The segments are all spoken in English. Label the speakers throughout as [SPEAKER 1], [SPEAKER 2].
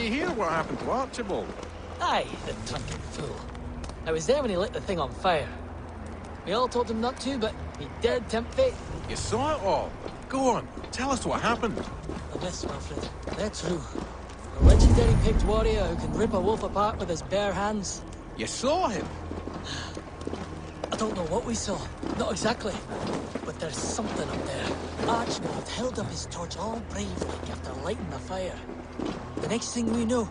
[SPEAKER 1] you hear what happened to Archibald?
[SPEAKER 2] Aye, the drunken fool. I was there when he lit the thing on fire. We all told him not to, but he dared tempt fate.
[SPEAKER 1] You saw it all. Go on, tell us what happened.
[SPEAKER 2] The myths, Wilfred, they're true. A legendary picked warrior who can rip a wolf apart with his bare hands.
[SPEAKER 1] You saw him?
[SPEAKER 2] I don't know what we saw, not exactly. But there's something up there. Archibald held up his torch all brave like after lighting the fire. The next thing we know,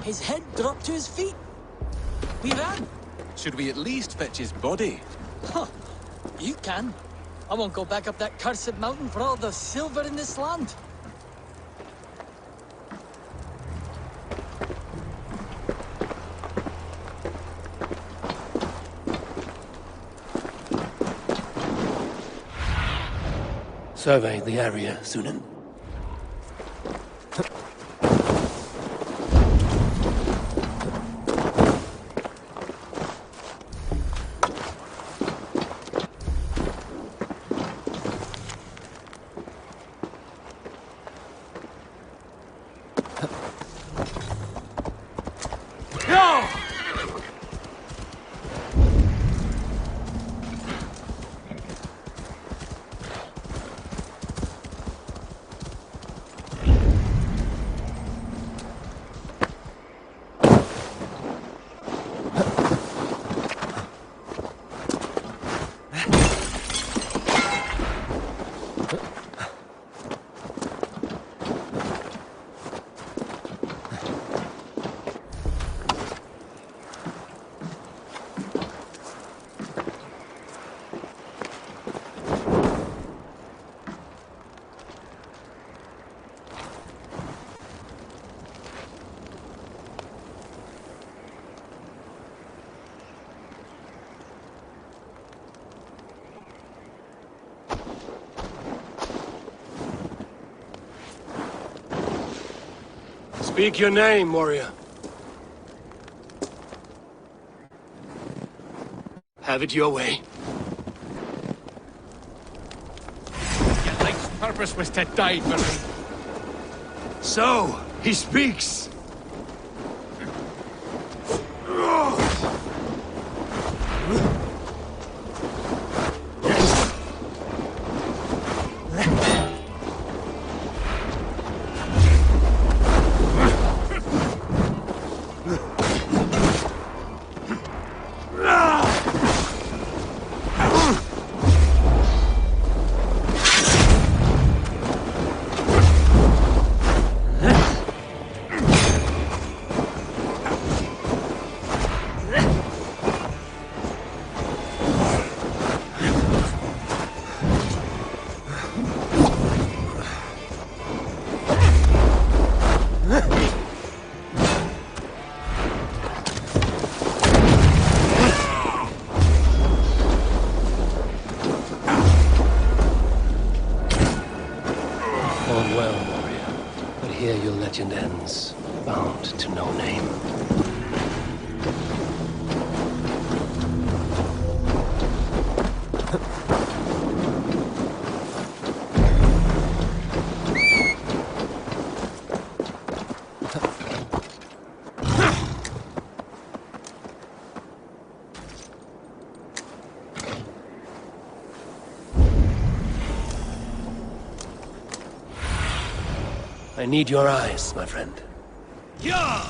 [SPEAKER 2] his head dropped to his feet. We ran.
[SPEAKER 1] Should we at least fetch his body?
[SPEAKER 2] Huh. You can. I won't go back up that cursed mountain for all the silver in this land.
[SPEAKER 3] Survey the area, Sunan. Speak your name, warrior. Have it your way.
[SPEAKER 1] Your life's purpose was to die for me.
[SPEAKER 3] So, he speaks. Legend ends, bound to no name. I need your eyes, my friend.
[SPEAKER 1] Yeah!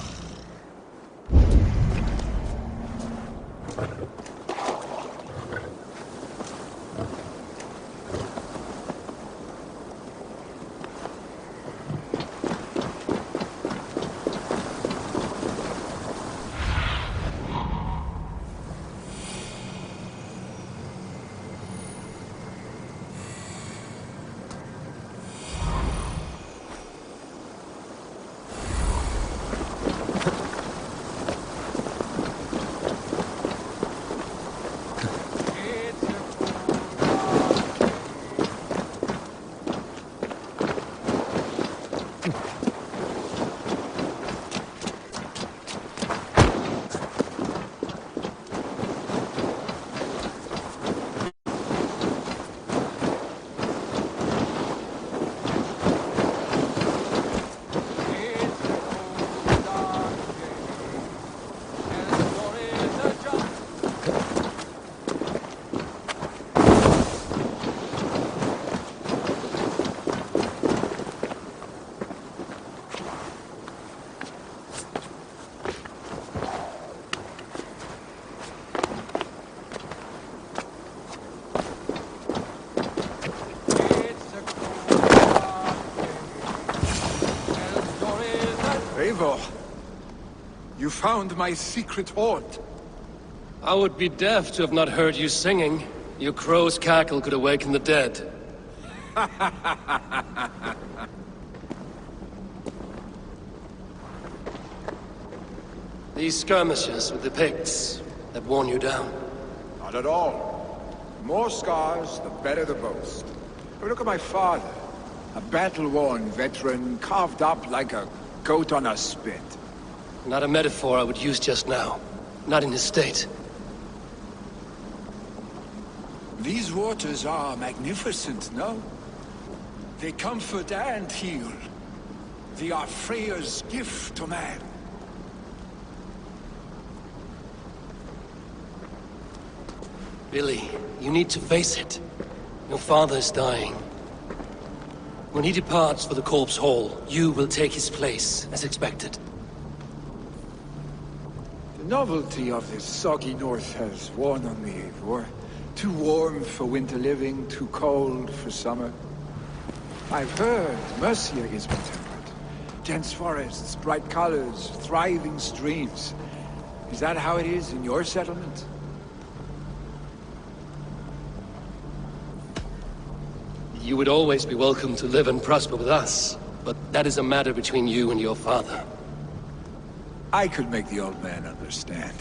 [SPEAKER 4] Eivor! You found my secret haunt.
[SPEAKER 3] I would be deaf to have not heard you singing. Your crow's cackle could awaken the dead. These skirmishes with the Picts that worn you down.
[SPEAKER 4] Not at all. The more scars, the better the boast. But look at my father. A battle-worn veteran, carved up like a goat on a spit.
[SPEAKER 3] Not a metaphor I would use just now. Not in his state.
[SPEAKER 4] These waters are magnificent, no? They comfort and heal. They are Freya's gift to man.
[SPEAKER 3] Billy, you need to face it. Your father is dying. When he departs for the Corpse Hall, you will take his place, as expected.
[SPEAKER 4] The novelty of this soggy north has worn on me, Eivor. Too warm for winter living, too cold for summer. I've heard Mercia is more temperate. Dense forests, bright colors, thriving streams. Is that how it is in your settlement?
[SPEAKER 3] You would always be welcome to live and prosper with us, but that is a matter between you and your father.
[SPEAKER 4] I could make the old man understand.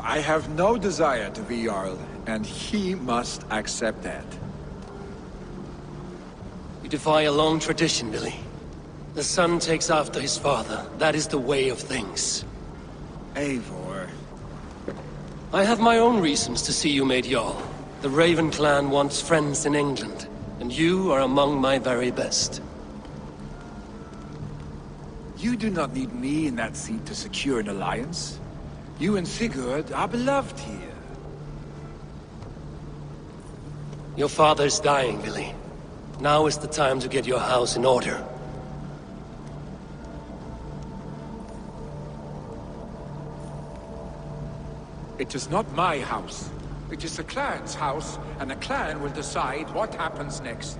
[SPEAKER 4] I have no desire to be Jarl, and he must accept that.
[SPEAKER 3] You defy a long tradition, Billy. The son takes after his father. That is the way of things.
[SPEAKER 4] Eivor.
[SPEAKER 3] I have my own reasons to see you made Jarl. The Raven clan wants friends in England, and you are among my very best.
[SPEAKER 4] You do not need me in that seat to secure an alliance. You and Sigurd are beloved here.
[SPEAKER 3] Your father is dying, Billy. Now is the time to get your house in order.
[SPEAKER 4] It is not my house. It is the clan's house, and the clan will decide what happens next.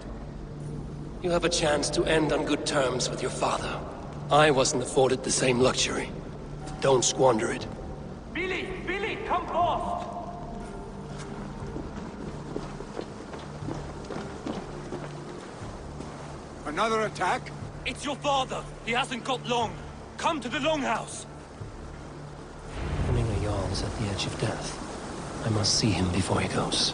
[SPEAKER 3] You have a chance to end on good terms with your father. I wasn't afforded the same luxury. Don't squander it.
[SPEAKER 5] Billy! Billy, come forth!
[SPEAKER 4] Another attack?
[SPEAKER 5] It's your father! He hasn't got long! Come to the Longhouse!
[SPEAKER 3] Owning a Jarl is at the edge of death. I must see him before he goes.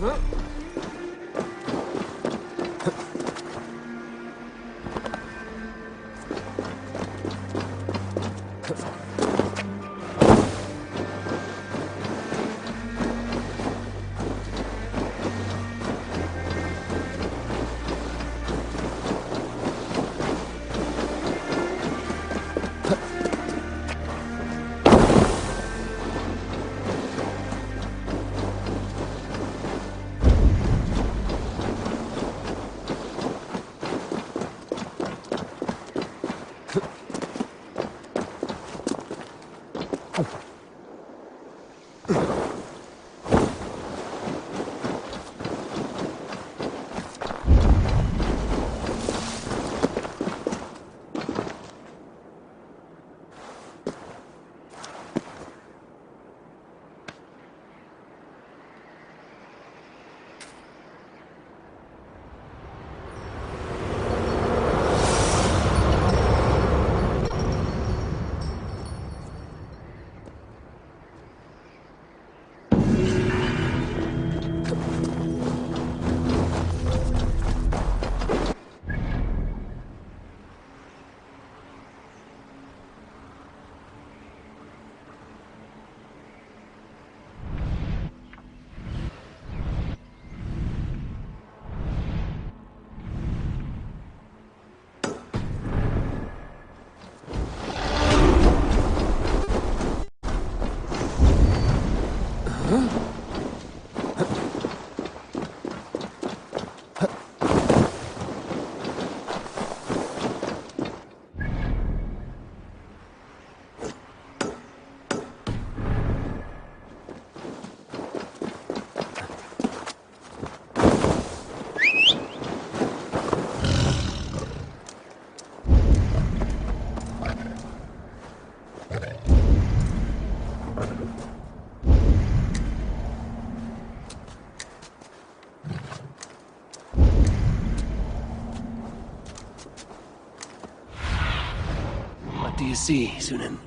[SPEAKER 3] What do you see, Sunan?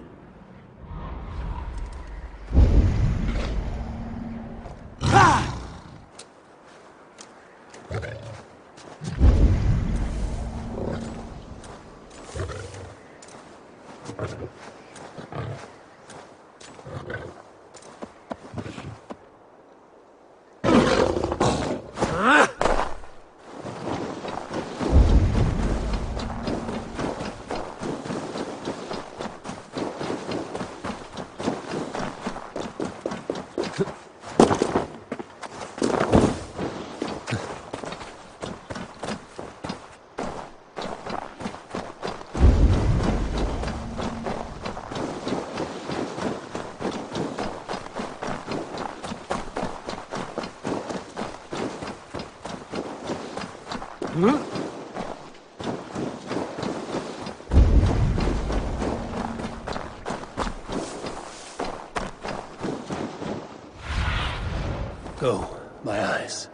[SPEAKER 3] Go, my eyes.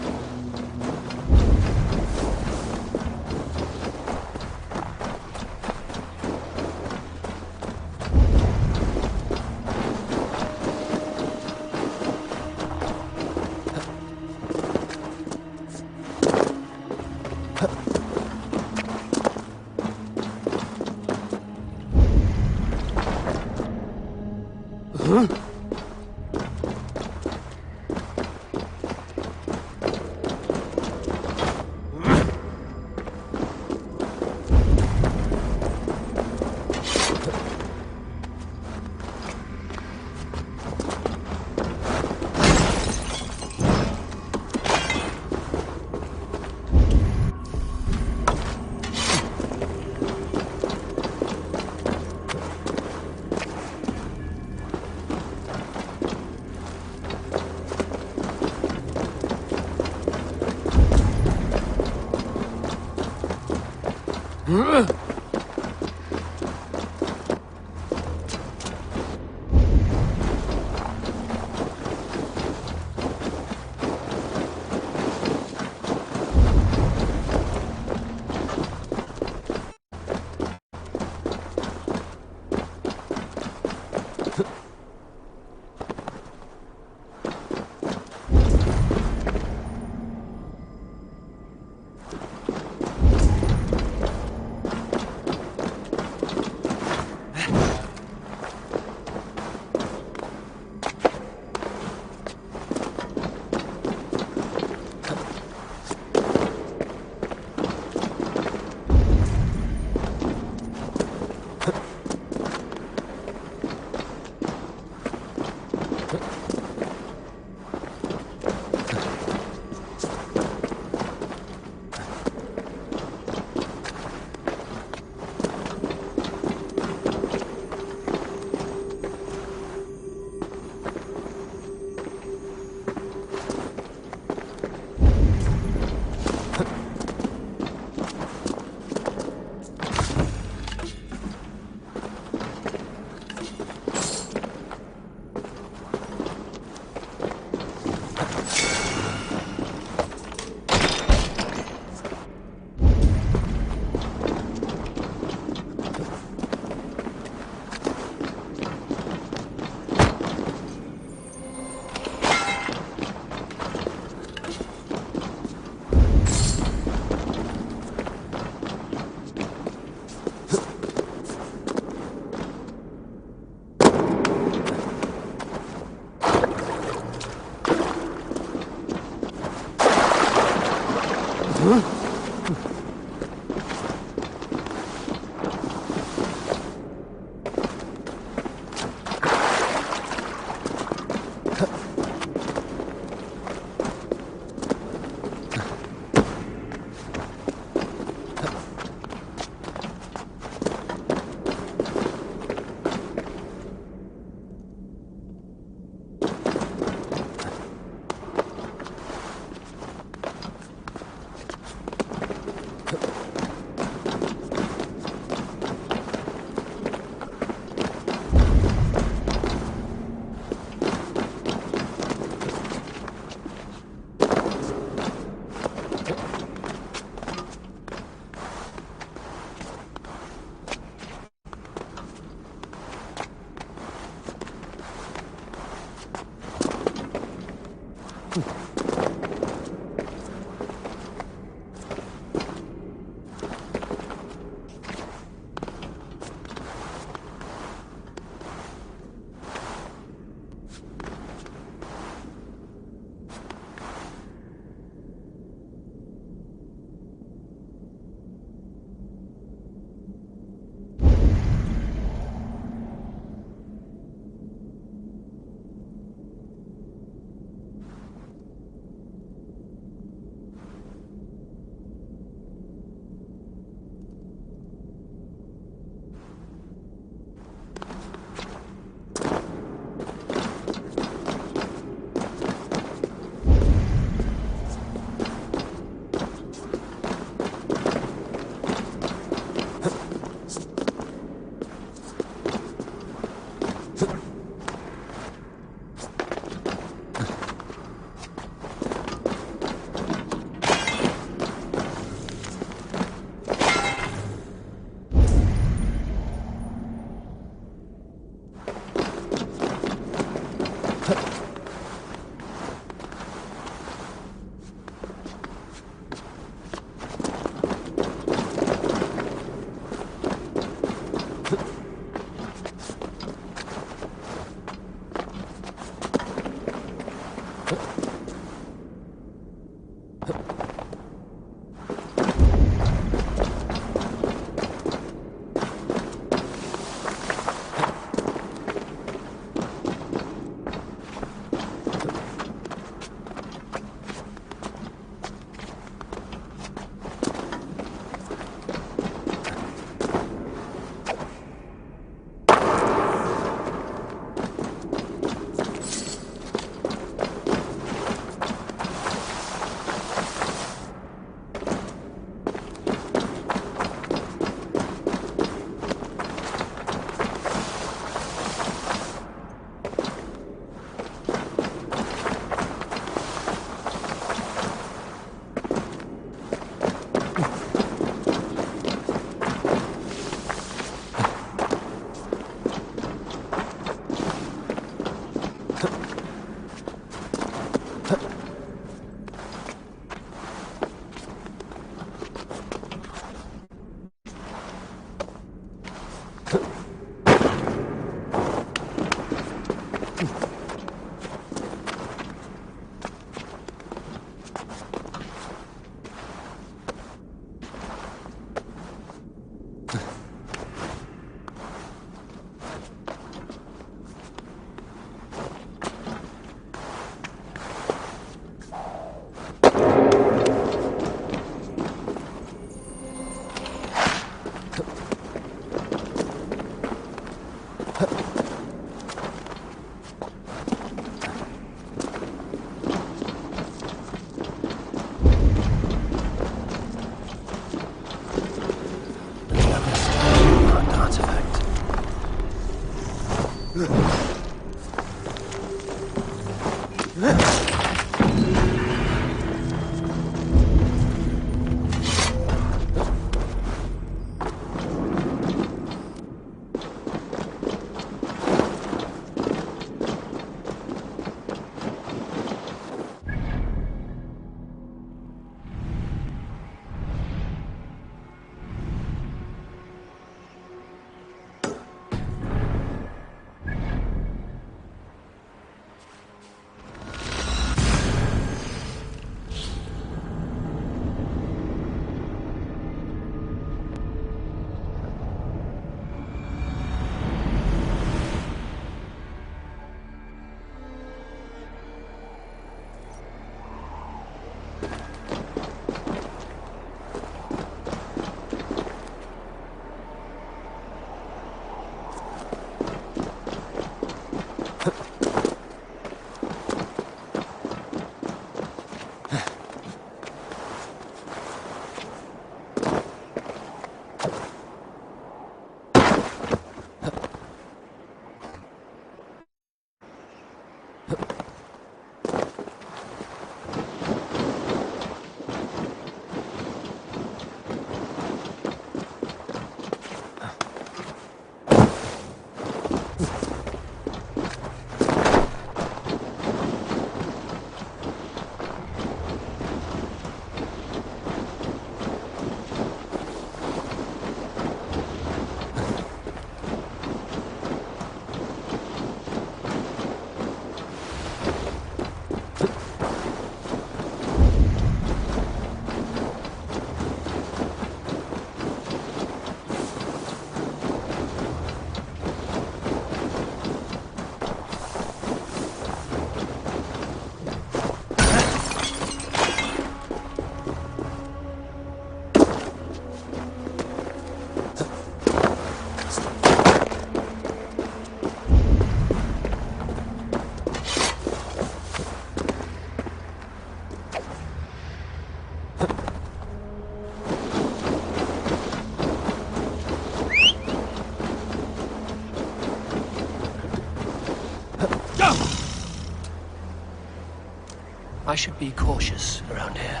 [SPEAKER 3] should be cautious around here.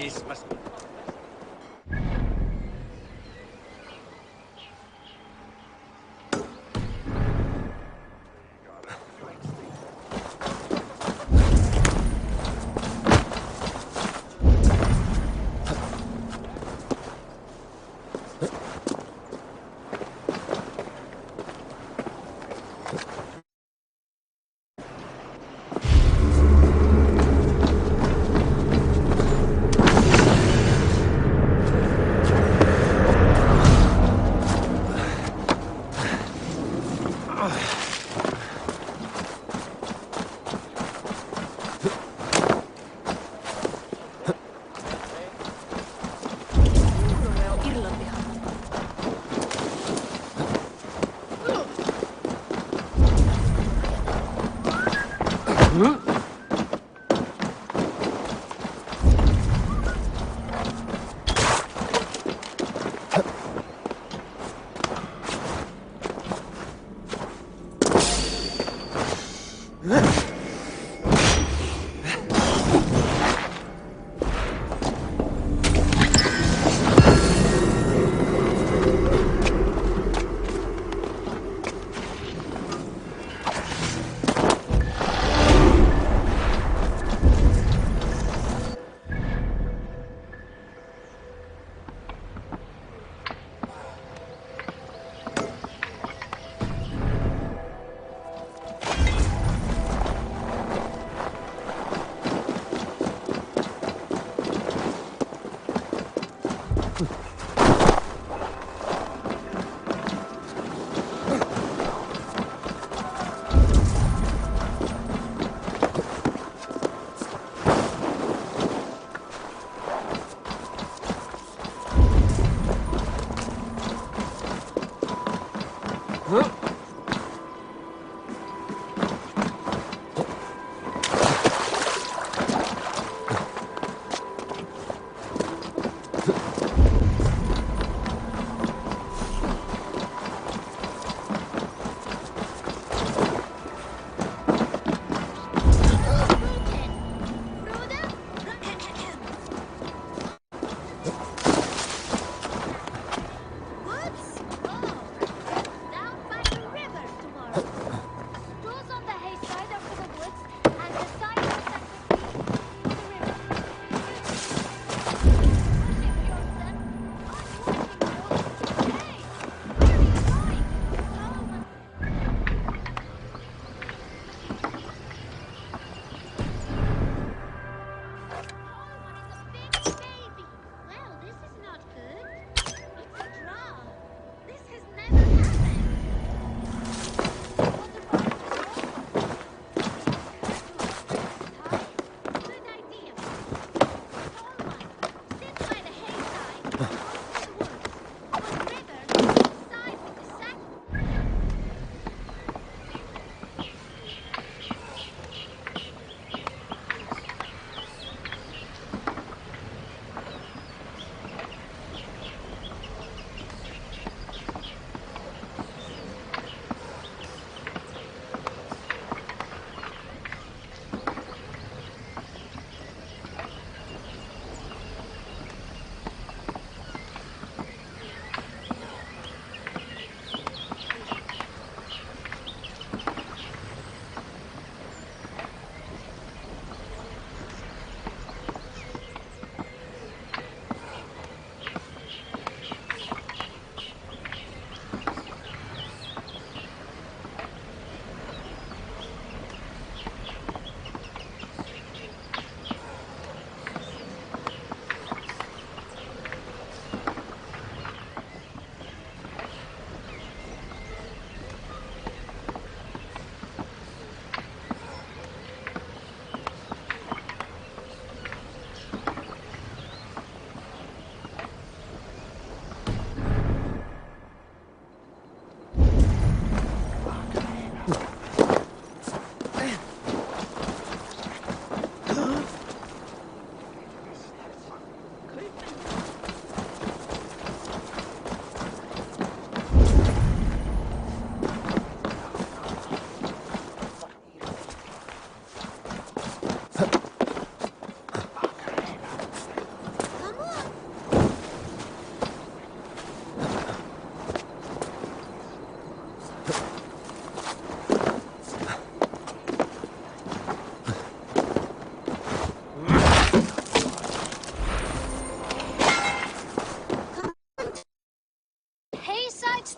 [SPEAKER 1] These must be.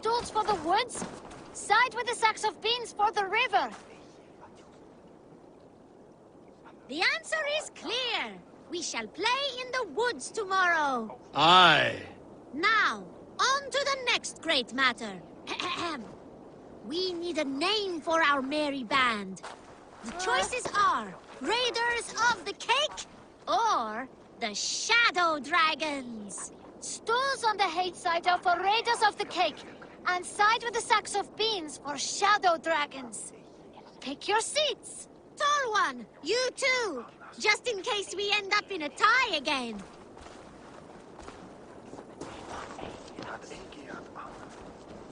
[SPEAKER 6] stools for the woods, side with the sacks of beans for the river.
[SPEAKER 7] The answer is clear. We shall play in the woods tomorrow.
[SPEAKER 1] Aye.
[SPEAKER 7] Now, on to the next great matter. We need a name for our merry band. The choices are Raiders of the Cake or the Shadow Dragons.
[SPEAKER 6] Stools on the hay side are for Raiders of the Cake, and side with the sacks of beans for Shadow Dragons. Pick your seats.
[SPEAKER 7] Tall one, you too, just in case we end up in a tie again.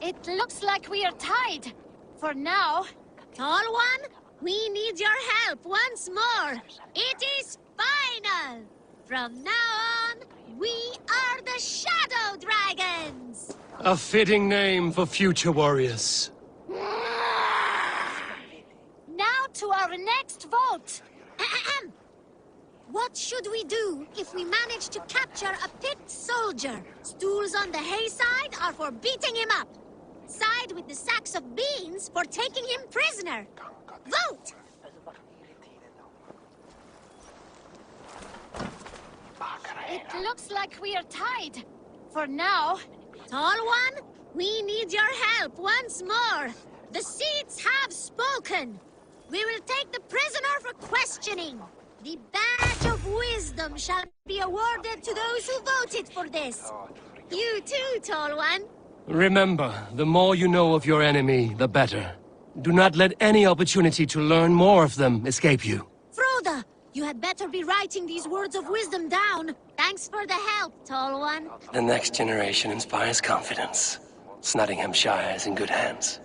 [SPEAKER 6] It looks like we are tied. For now.
[SPEAKER 7] Tall one, we need your help once more. It is final. From now on, we are the Shadow Dragons.
[SPEAKER 3] A fitting name for future warriors.
[SPEAKER 6] Now to our next vote.
[SPEAKER 7] What should we do if we manage to capture a picked soldier? Stools on the hay side are for beating him up. Side with the sacks of beans for taking him prisoner. Vote!
[SPEAKER 6] It looks like we are tied. For now.
[SPEAKER 7] Tall one, we need your help once more. The seats have spoken. We will take the prisoner for questioning. The badge of wisdom shall be awarded to those who voted for this. You too, Tall one.
[SPEAKER 3] Remember, the more you know of your enemy, the better. Do not let any opportunity to learn more of them escape you.
[SPEAKER 7] Froda, you had better be writing these words of wisdom down. Thanks for the help, Tall one.
[SPEAKER 3] The next generation inspires confidence. Nottinghamshire is in good hands.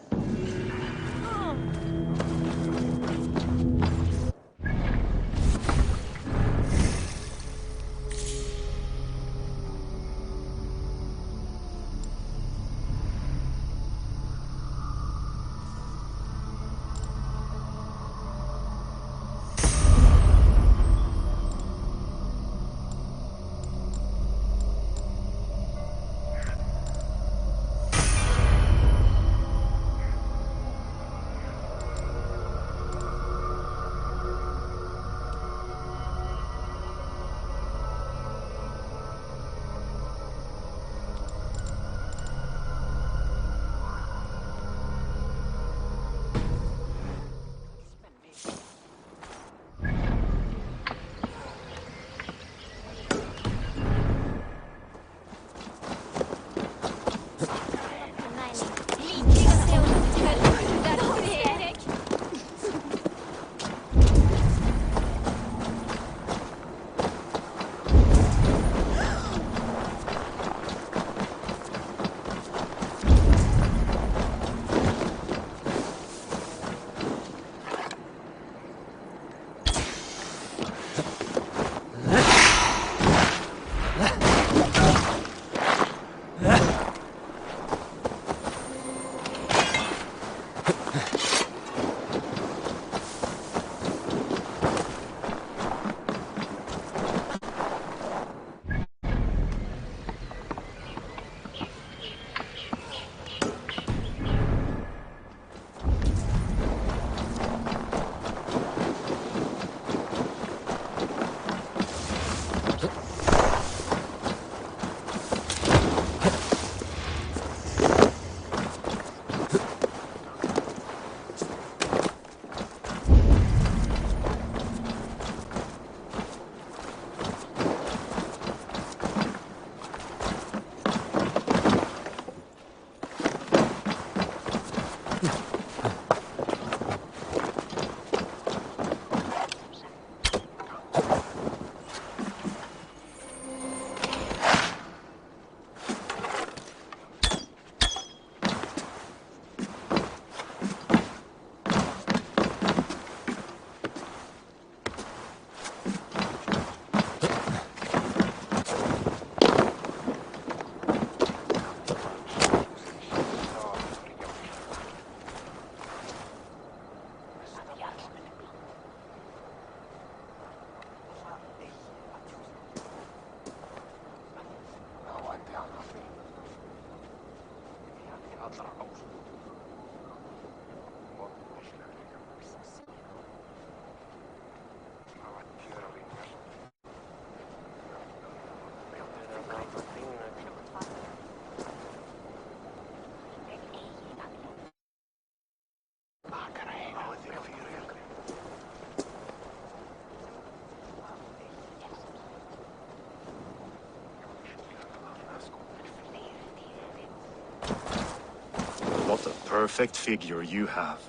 [SPEAKER 8] What a perfect figure you have.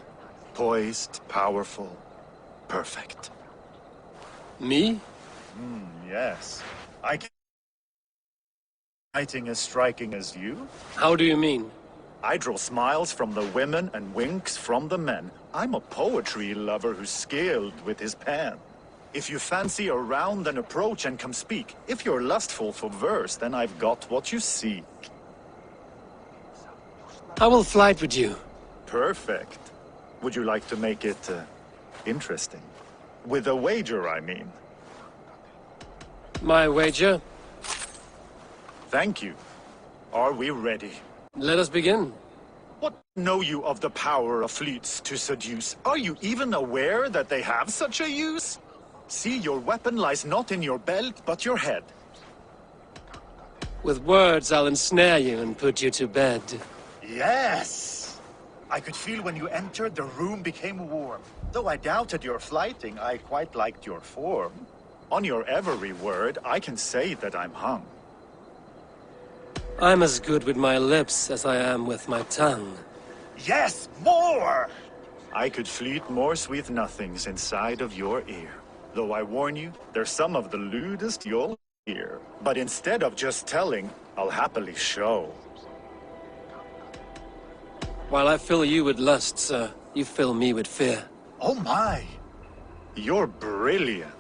[SPEAKER 8] Poised, powerful, perfect.
[SPEAKER 3] Me?
[SPEAKER 8] Yes. I can... Fighting as striking as you?
[SPEAKER 3] How do you mean?
[SPEAKER 8] I draw smiles from the women and winks from the men. I'm a poetry lover who's skilled with his pen. If you fancy a round, then approach and come speak. If you're lustful for verse, then I've got what you seek.
[SPEAKER 3] I will flight with you.
[SPEAKER 8] Perfect. Would you like to make it interesting? With a wager, I mean.
[SPEAKER 3] My wager?
[SPEAKER 8] Thank you. Are we ready?
[SPEAKER 3] Let us begin.
[SPEAKER 8] What know you of the power of fleets to seduce? Are you even aware that they have such a use? See, your weapon lies not in your belt, but your head.
[SPEAKER 3] With words, I'll ensnare you and put you to bed.
[SPEAKER 8] Yes! I could feel when you entered, the room became warm. Though I doubted your flighting, I quite liked your form. On your every word, I can say that I'm hung.
[SPEAKER 3] I'm as good with my lips as I am with my tongue.
[SPEAKER 8] Yes, more! I could fleet more sweet nothings inside of your ear. Though I warn you, they're some of the lewdest you'll hear. But instead of just telling, I'll happily show.
[SPEAKER 3] While I fill you with lust, sir, you fill me with fear.
[SPEAKER 8] Oh my! You're brilliant.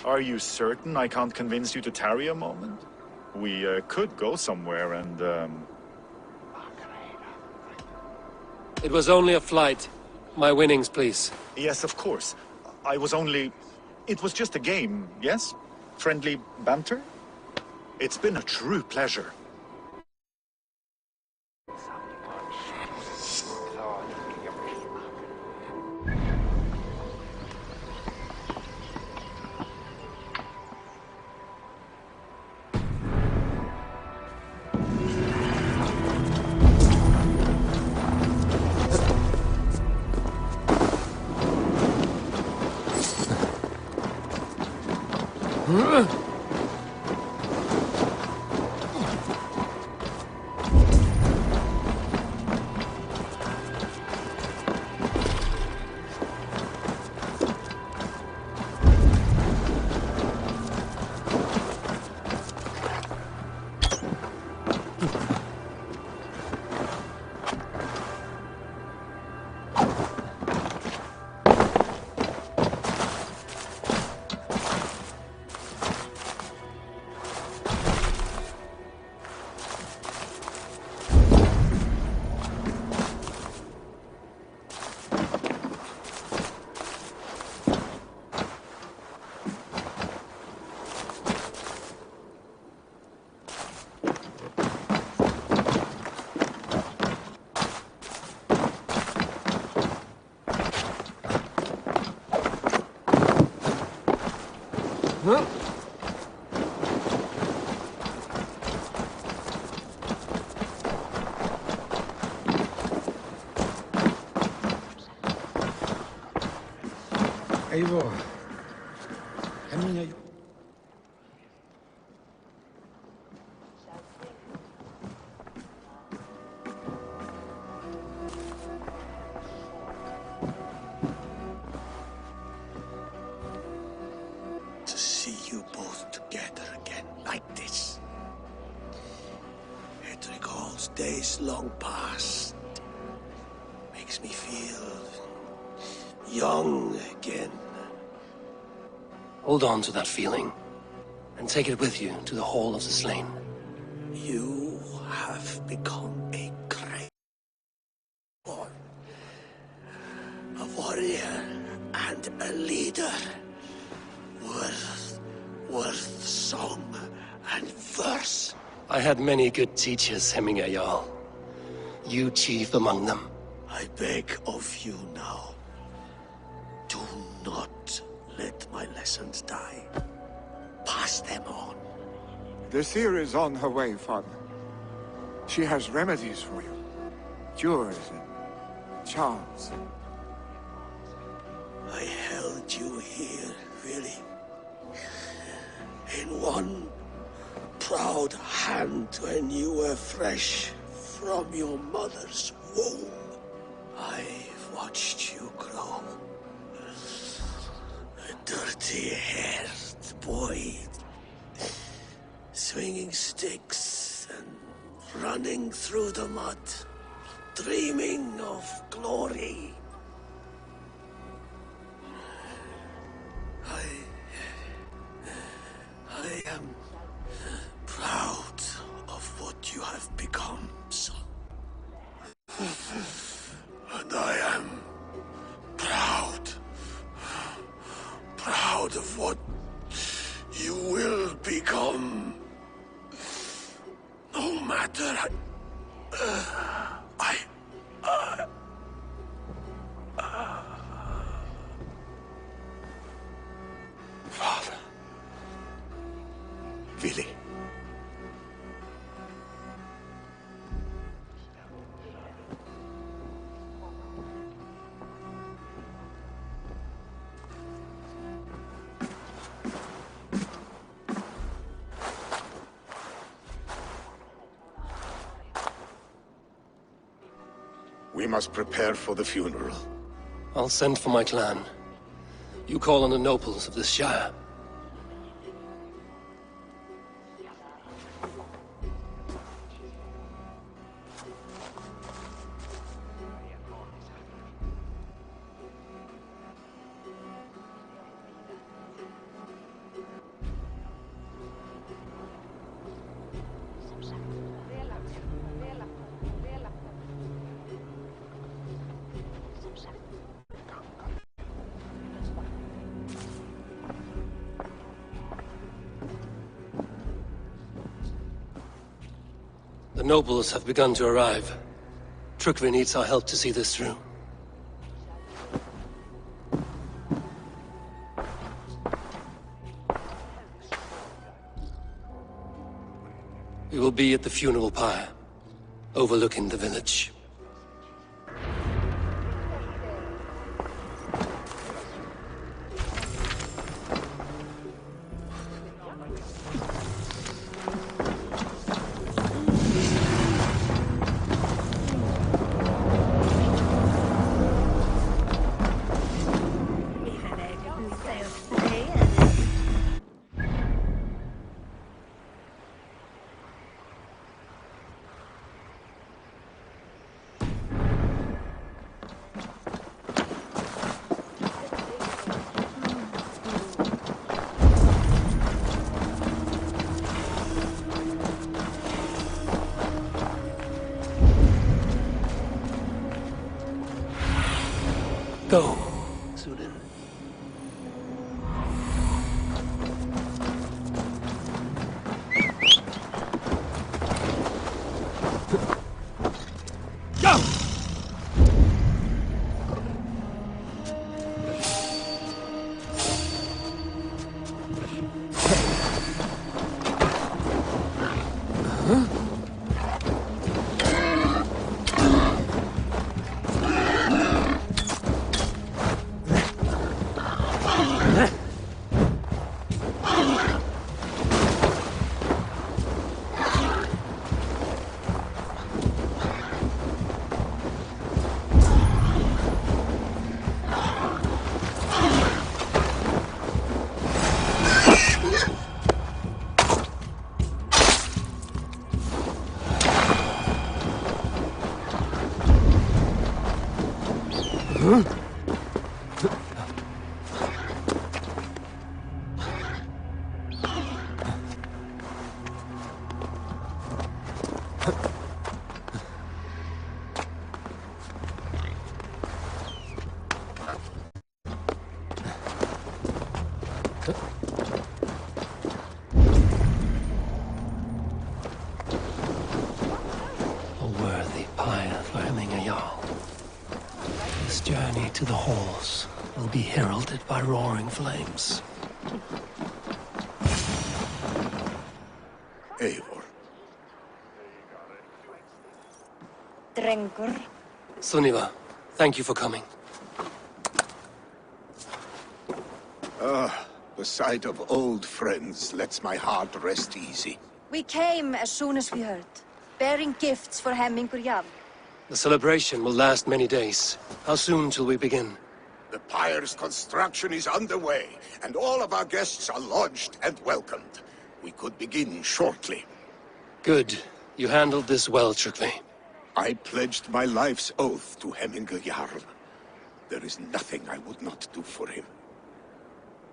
[SPEAKER 8] Are you certain I can't convince you to tarry a moment? We could go somewhere and,
[SPEAKER 3] It was only a flight. My winnings, please.
[SPEAKER 8] Yes, of course. I was only... It was just a game, yes? Friendly banter? It's been a true pleasure.
[SPEAKER 3] Huh?
[SPEAKER 4] Eivor, Hermine,
[SPEAKER 2] to see you both together again like this. It recalls days long past. Makes me feel young again.
[SPEAKER 3] Hold on to that feeling, and take it with you to the Hall of the Slain.
[SPEAKER 2] You have become a great boy. A warrior and a leader. Worth song and verse.
[SPEAKER 3] I had many good teachers, Hemingway Jarl. You chief among them.
[SPEAKER 2] I beg of you now, do not let my lessons die. Pass them on.
[SPEAKER 4] the seer is on her way, Father. She has remedies for you. Cures and charms.
[SPEAKER 2] I held you here, really. In one proud hand when you were fresh
[SPEAKER 9] from your mother's womb. I've watched you grow. A dirty-haired boy, swinging sticks and running through the mud, dreaming of glory. I am proud of what you have become, son. And I am proud of what you will become. No matter
[SPEAKER 3] Father.
[SPEAKER 9] Willy. We must prepare for the funeral.
[SPEAKER 3] I'll send for my clan. You call on the nobles of this shire. The nobles have begun to arrive. Trukvi needs our help to see this through. We will be at the funeral pyre, overlooking the village. Go, Sudin. Go! To the halls will be heralded by roaring flames.
[SPEAKER 9] Eivor.
[SPEAKER 10] Drengur.
[SPEAKER 3] Sunniva, thank you for coming.
[SPEAKER 9] The sight of old friends lets my heart rest easy.
[SPEAKER 10] We came as soon as we heard. bearing gifts for Hemmingur Jarl.
[SPEAKER 3] The celebration will last many days. How soon till we begin?
[SPEAKER 9] The pyre's construction is underway, and all of our guests are lodged and welcomed. We could begin shortly.
[SPEAKER 3] Good. You handled this well, Tryggvi.
[SPEAKER 9] I pledged my life's oath to Hemmingur Jarl. There is nothing I would not do for him.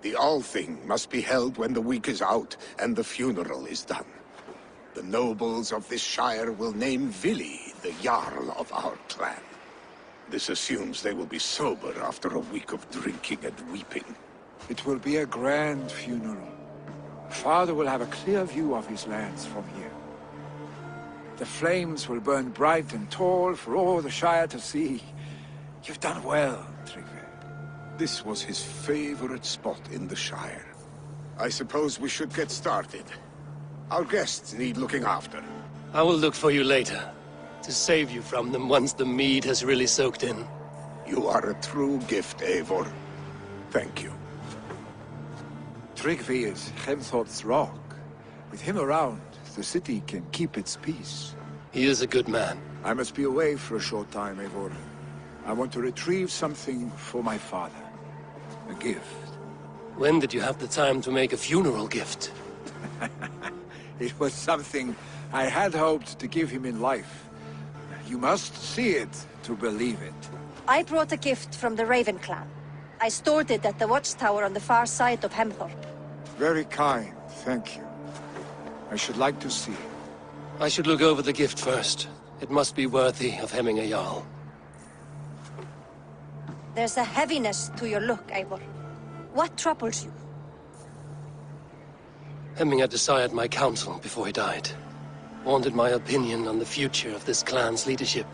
[SPEAKER 9] The Althing must be held when the week is out and the funeral is done. The nobles of this shire will name Vili the Jarl of our clan. This assumes they will be sober after a week of drinking and weeping.
[SPEAKER 4] It will be a grand funeral. Father will have a clear view of his lands from here. The flames will burn bright and tall for all the Shire to see. You've done well, Tryggvi.
[SPEAKER 9] This was his favorite spot in the Shire. I suppose we should get started. Our guests need looking after.
[SPEAKER 3] I will look for you later, to save you from them once the mead has really soaked in.
[SPEAKER 9] You are a true gift, Eivor. Thank you.
[SPEAKER 4] Tryggvi is Hemthor's rock. With him around, the city can keep its peace.
[SPEAKER 3] He is a good man.
[SPEAKER 4] I must be away for a short time, Eivor. I want to retrieve something for my father. A gift.
[SPEAKER 3] When did you have the time to make a funeral gift?
[SPEAKER 4] It was something I had hoped to give him in life. You must see it to believe it.
[SPEAKER 10] I brought a gift from the Raven clan. I stored it at the watchtower on the far side of Hemthor.
[SPEAKER 4] Very kind, thank you. I should like to see it.
[SPEAKER 3] I should look over the gift first. It must be worthy of Hemmingur Jarl.
[SPEAKER 10] There's a heaviness to your look, Eivor. What troubles you?
[SPEAKER 3] Hemmingur desired my counsel before he died. Wanted my opinion on the future of this clan's leadership.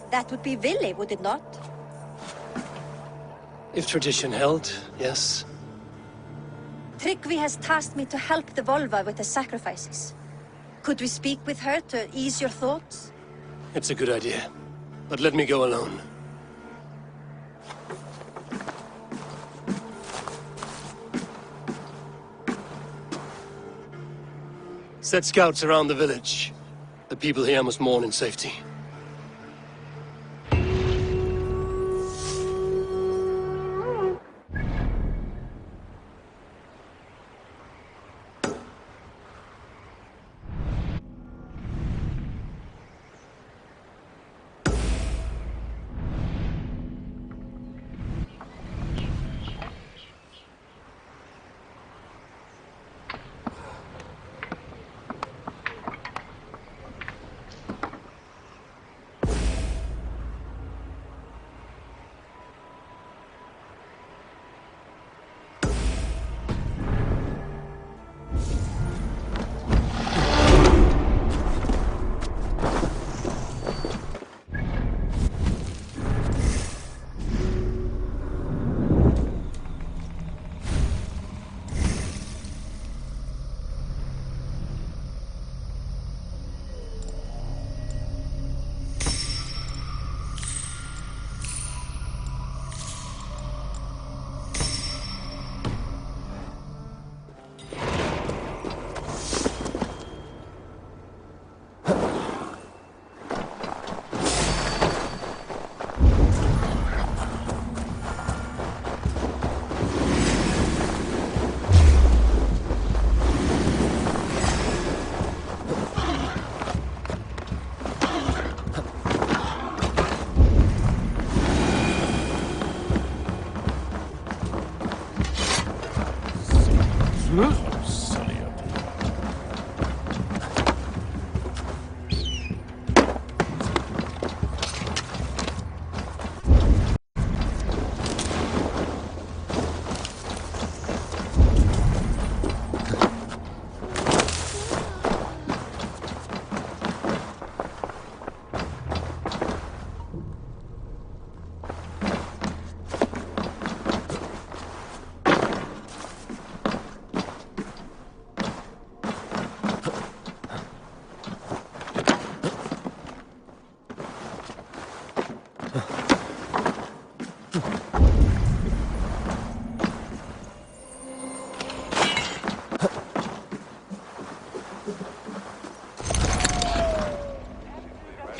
[SPEAKER 10] That would be Vili, would it not?
[SPEAKER 3] If tradition held, yes.
[SPEAKER 10] Tryggvi has tasked me to help the Volva with the sacrifices. Could we speak with her to ease your thoughts?
[SPEAKER 3] It's a good idea. But let me go alone. Set scouts around the village. The people here must mourn in safety.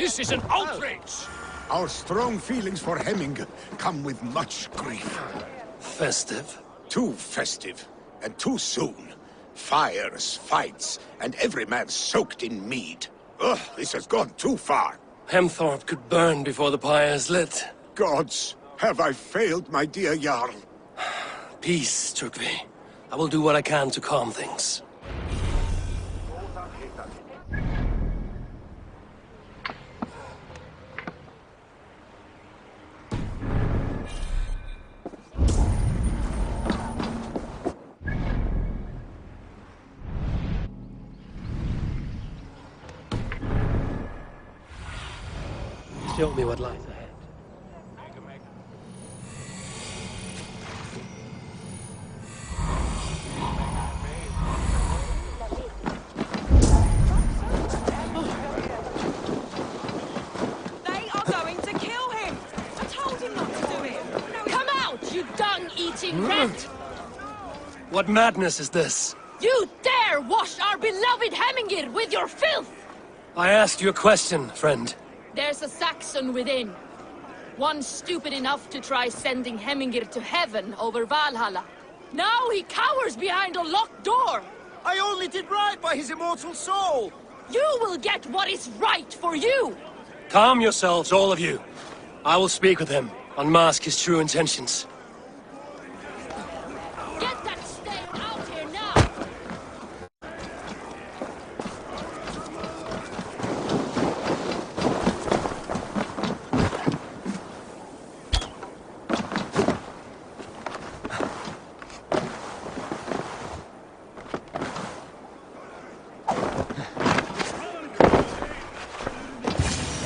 [SPEAKER 1] This is an outrage!
[SPEAKER 9] Our strong feelings for Hemming come with much grief.
[SPEAKER 3] Festive?
[SPEAKER 9] Too festive, and too soon. Fires, fights, and every man soaked in mead. Ugh, this has gone too far.
[SPEAKER 3] Hemthorpe could burn before the pyre is lit.
[SPEAKER 9] Gods, have I failed my dear Jarl?
[SPEAKER 3] Peace, Turkvi. I will do what I can to calm things. Show me what lies ahead.
[SPEAKER 11] They are going to kill him! I told him not to do it!
[SPEAKER 2] Come out, you dung-eating rat!
[SPEAKER 3] What madness is this?
[SPEAKER 2] You dare wash our beloved Hemmingir with your filth!
[SPEAKER 3] I asked you a question, friend.
[SPEAKER 2] There's a Saxon within. One stupid enough to try sending Hemmingir to heaven over Valhalla. Now he cowers behind a locked door!
[SPEAKER 1] I only did right by his immortal soul!
[SPEAKER 2] You will get what is right for you!
[SPEAKER 3] Calm yourselves, all of you. I will speak with him, unmask his true intentions.
[SPEAKER 2] Get that stain out here now!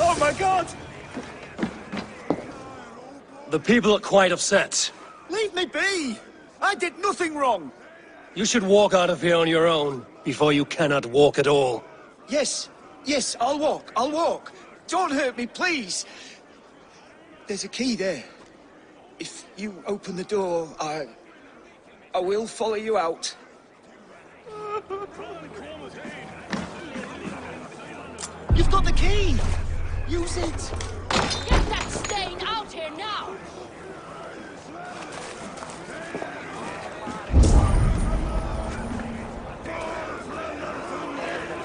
[SPEAKER 1] Oh my god!
[SPEAKER 3] The people are quite upset.
[SPEAKER 1] Leave me be! I did nothing wrong!
[SPEAKER 3] You should walk out of here on your own, before you cannot walk at all.
[SPEAKER 1] Yes, yes, I'll walk. Don't hurt me, please! There's a key there. If you open the door, I will follow you out. You've got the key! Use it!
[SPEAKER 2] Get that stain out here now!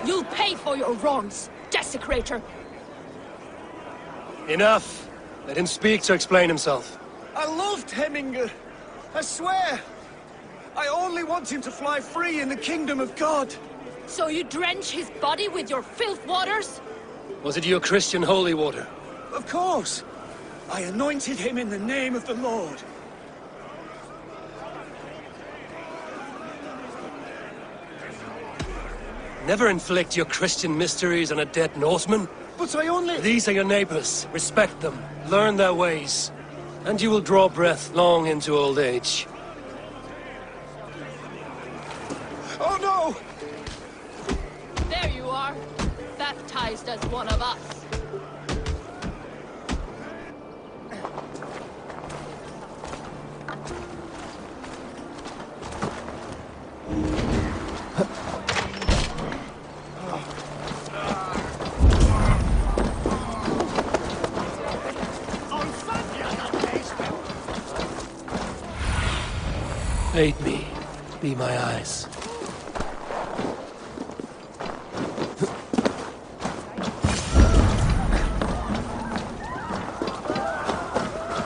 [SPEAKER 2] You'll pay for your wrongs, desecrator!
[SPEAKER 3] Enough! Let him speak to explain himself.
[SPEAKER 1] I loved Hemminger. I swear. I only want him to fly free in the kingdom of God.
[SPEAKER 2] So you drench his body with your filth waters?
[SPEAKER 3] Was it your Christian holy water?
[SPEAKER 1] Of course. I anointed him in the name of the Lord.
[SPEAKER 3] Never inflict your Christian mysteries on a dead Norseman.
[SPEAKER 1] But I only...
[SPEAKER 3] These are your neighbors. Respect them. Learn their ways. And you will draw breath long into old age.
[SPEAKER 1] Oh no!
[SPEAKER 2] There you are. Baptized as one of us.
[SPEAKER 3] Aid me. Be my eyes.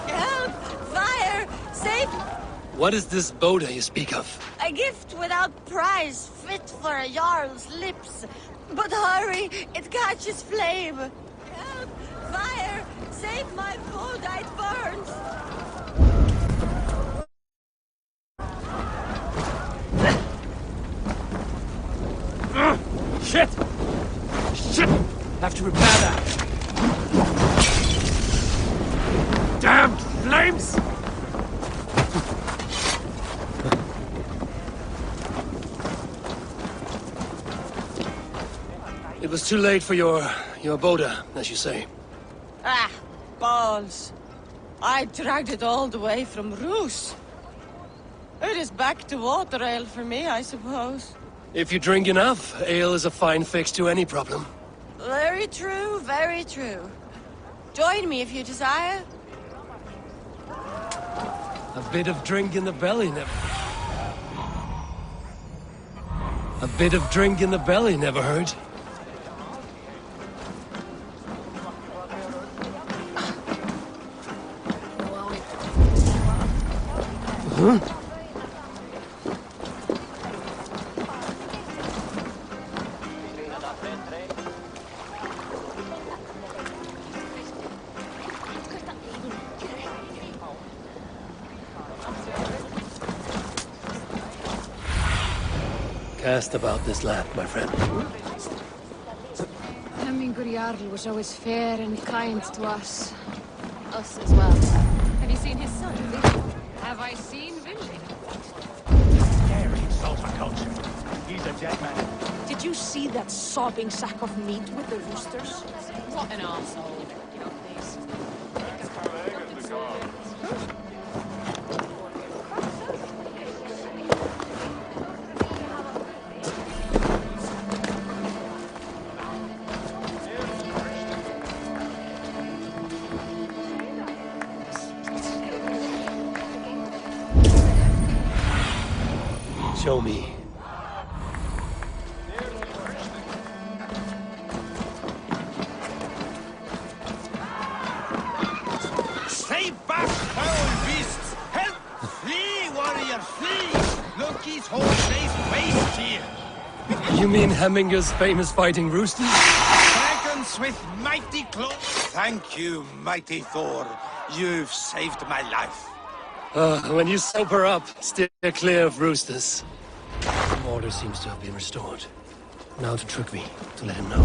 [SPEAKER 10] Help! Fire! Save!
[SPEAKER 3] What is this Boda you speak of?
[SPEAKER 10] A gift without price, fit for a Jarl's lips. But hurry, it catches flame. Help! Fire! Save my food, it burns!
[SPEAKER 3] Shit! Shit! Have to repair that. Damned flames! It was too late for your Boda, as you say.
[SPEAKER 11] Ah, balls. I dragged it all the way from Roos. It is back to water ale for me, I suppose.
[SPEAKER 3] If you drink enough, ale is a fine fix to any problem.
[SPEAKER 11] There Very true, very true. Join me if you desire.
[SPEAKER 3] A bit of drink in the belly never... A bit of drink in the belly never hurt. Huh? Cast about this land, my friend.
[SPEAKER 12] Jarl was always fair and kind to us. Us as well. Have you seen his son, Vinley? Have I seen Vinley?
[SPEAKER 13] Dare insult our culture. He's a dead man.
[SPEAKER 2] Did you see that sobbing sack of meat with the roosters?
[SPEAKER 12] What an arsehole. Get off these.
[SPEAKER 3] Show me.
[SPEAKER 13] Stay back, foul beasts! Help! Flee, warrior, flee! Loki's whole face waste here!
[SPEAKER 3] You mean Hemminger's famous fighting roosters?
[SPEAKER 13] Dragons with mighty claws! Thank you, mighty Thor. You've saved my life.
[SPEAKER 3] When you sober up, steer clear of roosters. Order seems to have been restored. Now to Trygve, to let him know.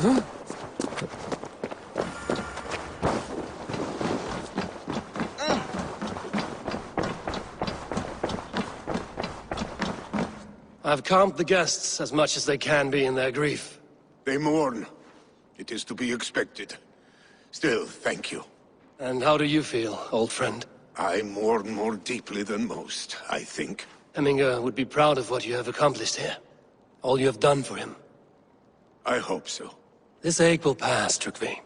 [SPEAKER 3] Huh? I've calmed the guests as much as they can be in their grief.
[SPEAKER 9] They mourn. It is to be expected. Still, thank you.
[SPEAKER 3] And how do you feel, old friend?
[SPEAKER 9] I mourn more deeply than most, I think.
[SPEAKER 3] Hemminger would be proud of what you have accomplished here. All you have done for him.
[SPEAKER 9] I hope so.
[SPEAKER 3] This ache will pass, Trygve.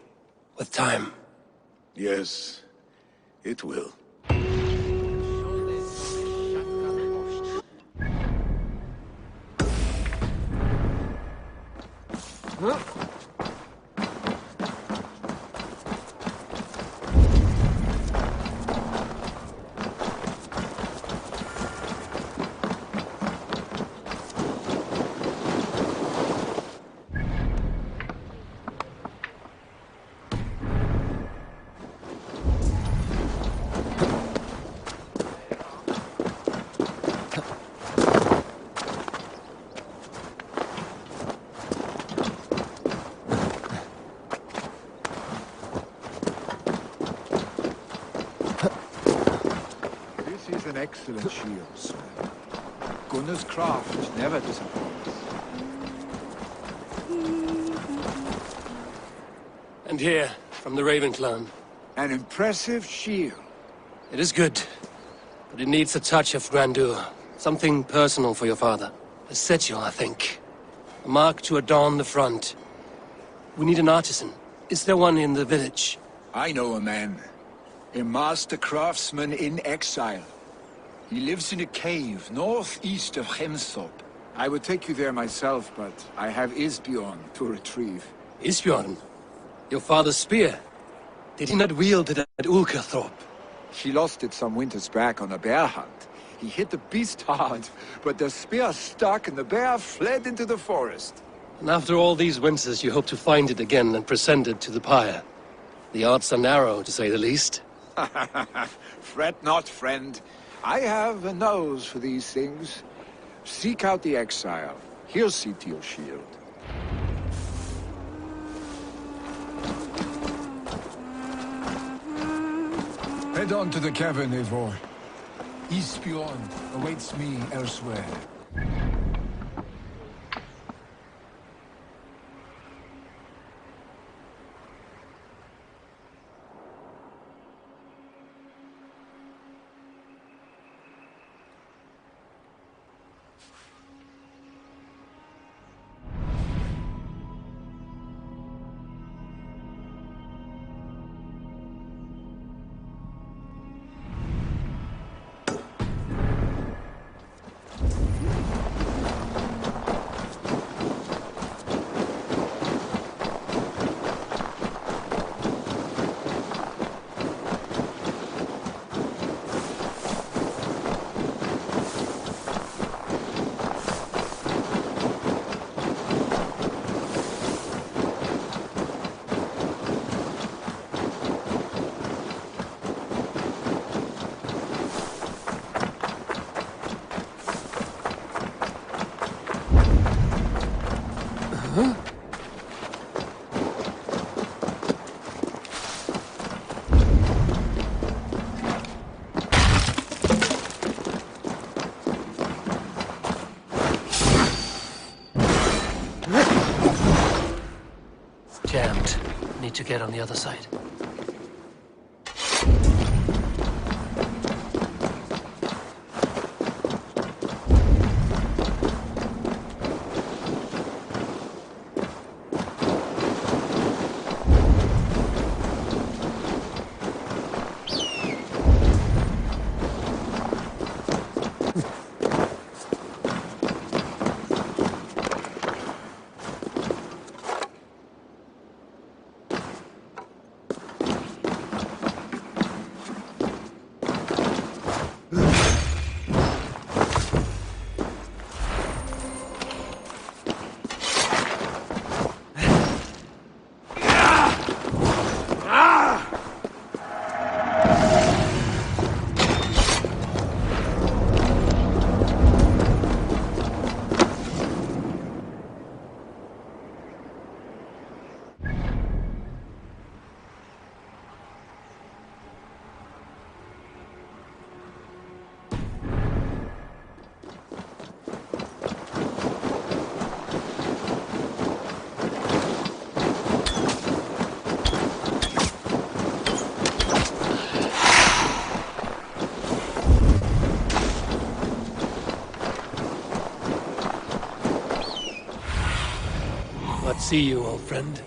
[SPEAKER 3] With time.
[SPEAKER 9] Yes, it will.
[SPEAKER 3] Huh?
[SPEAKER 4] Excellent shield, sir. Gunnar's craft never disappoints.
[SPEAKER 3] And here, from the Raven clan.
[SPEAKER 4] An impressive shield.
[SPEAKER 3] It is good, but it needs a touch of grandeur. Something personal for your father. A sigil, I think. A mark to adorn the front. We need an artisan. Is there one in the village?
[SPEAKER 4] I know a man. A master craftsman in exile. He lives in a cave northeast of Hemthorpe. I would take you there myself, but I have Isbjorn to retrieve.
[SPEAKER 3] Isbjorn? Your father's spear? Did he not wield it at Ulkerthorpe?
[SPEAKER 4] He lost it some winters back on a bear hunt. He hit the beast hard, but the spear stuck and the bear fled into the forest.
[SPEAKER 3] And after all these winters, you hope to find it again and present it to the pyre. The odds are narrow, to say the least.
[SPEAKER 4] Fret not, friend. I have a nose for these things. Seek out the exile. He'll see to your shield.
[SPEAKER 14] Head on to the cavern, Eivor. Isbjorn awaits me elsewhere.
[SPEAKER 3] Jammed. Need to get on the other side. See you, old friend.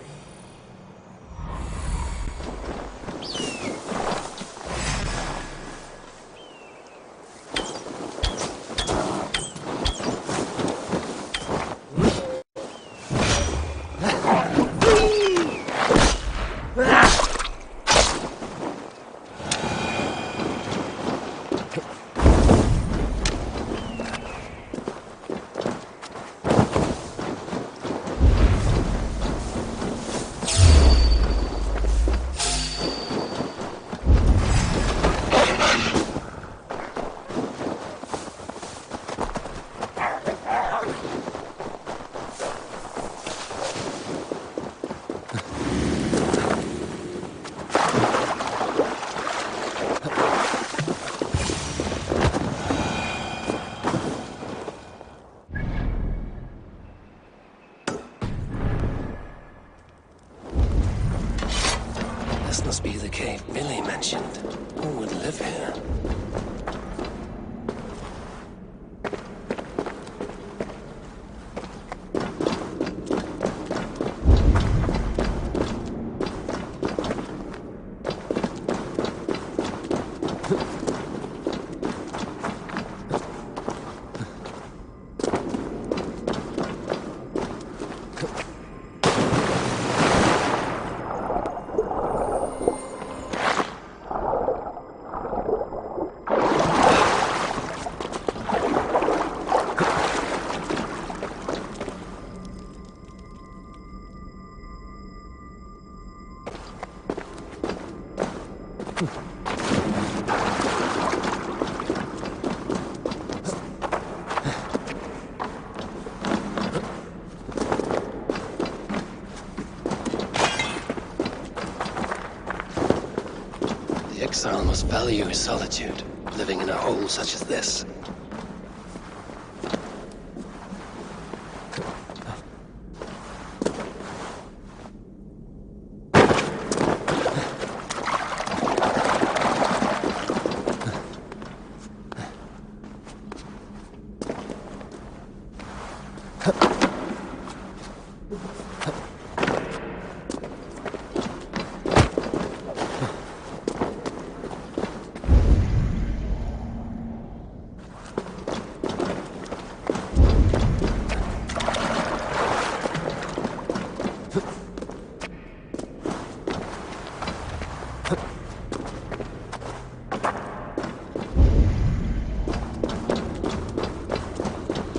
[SPEAKER 3] This must be the cave Billy mentioned. Who would live here? The exile must value his solitude, living in a hole such as this.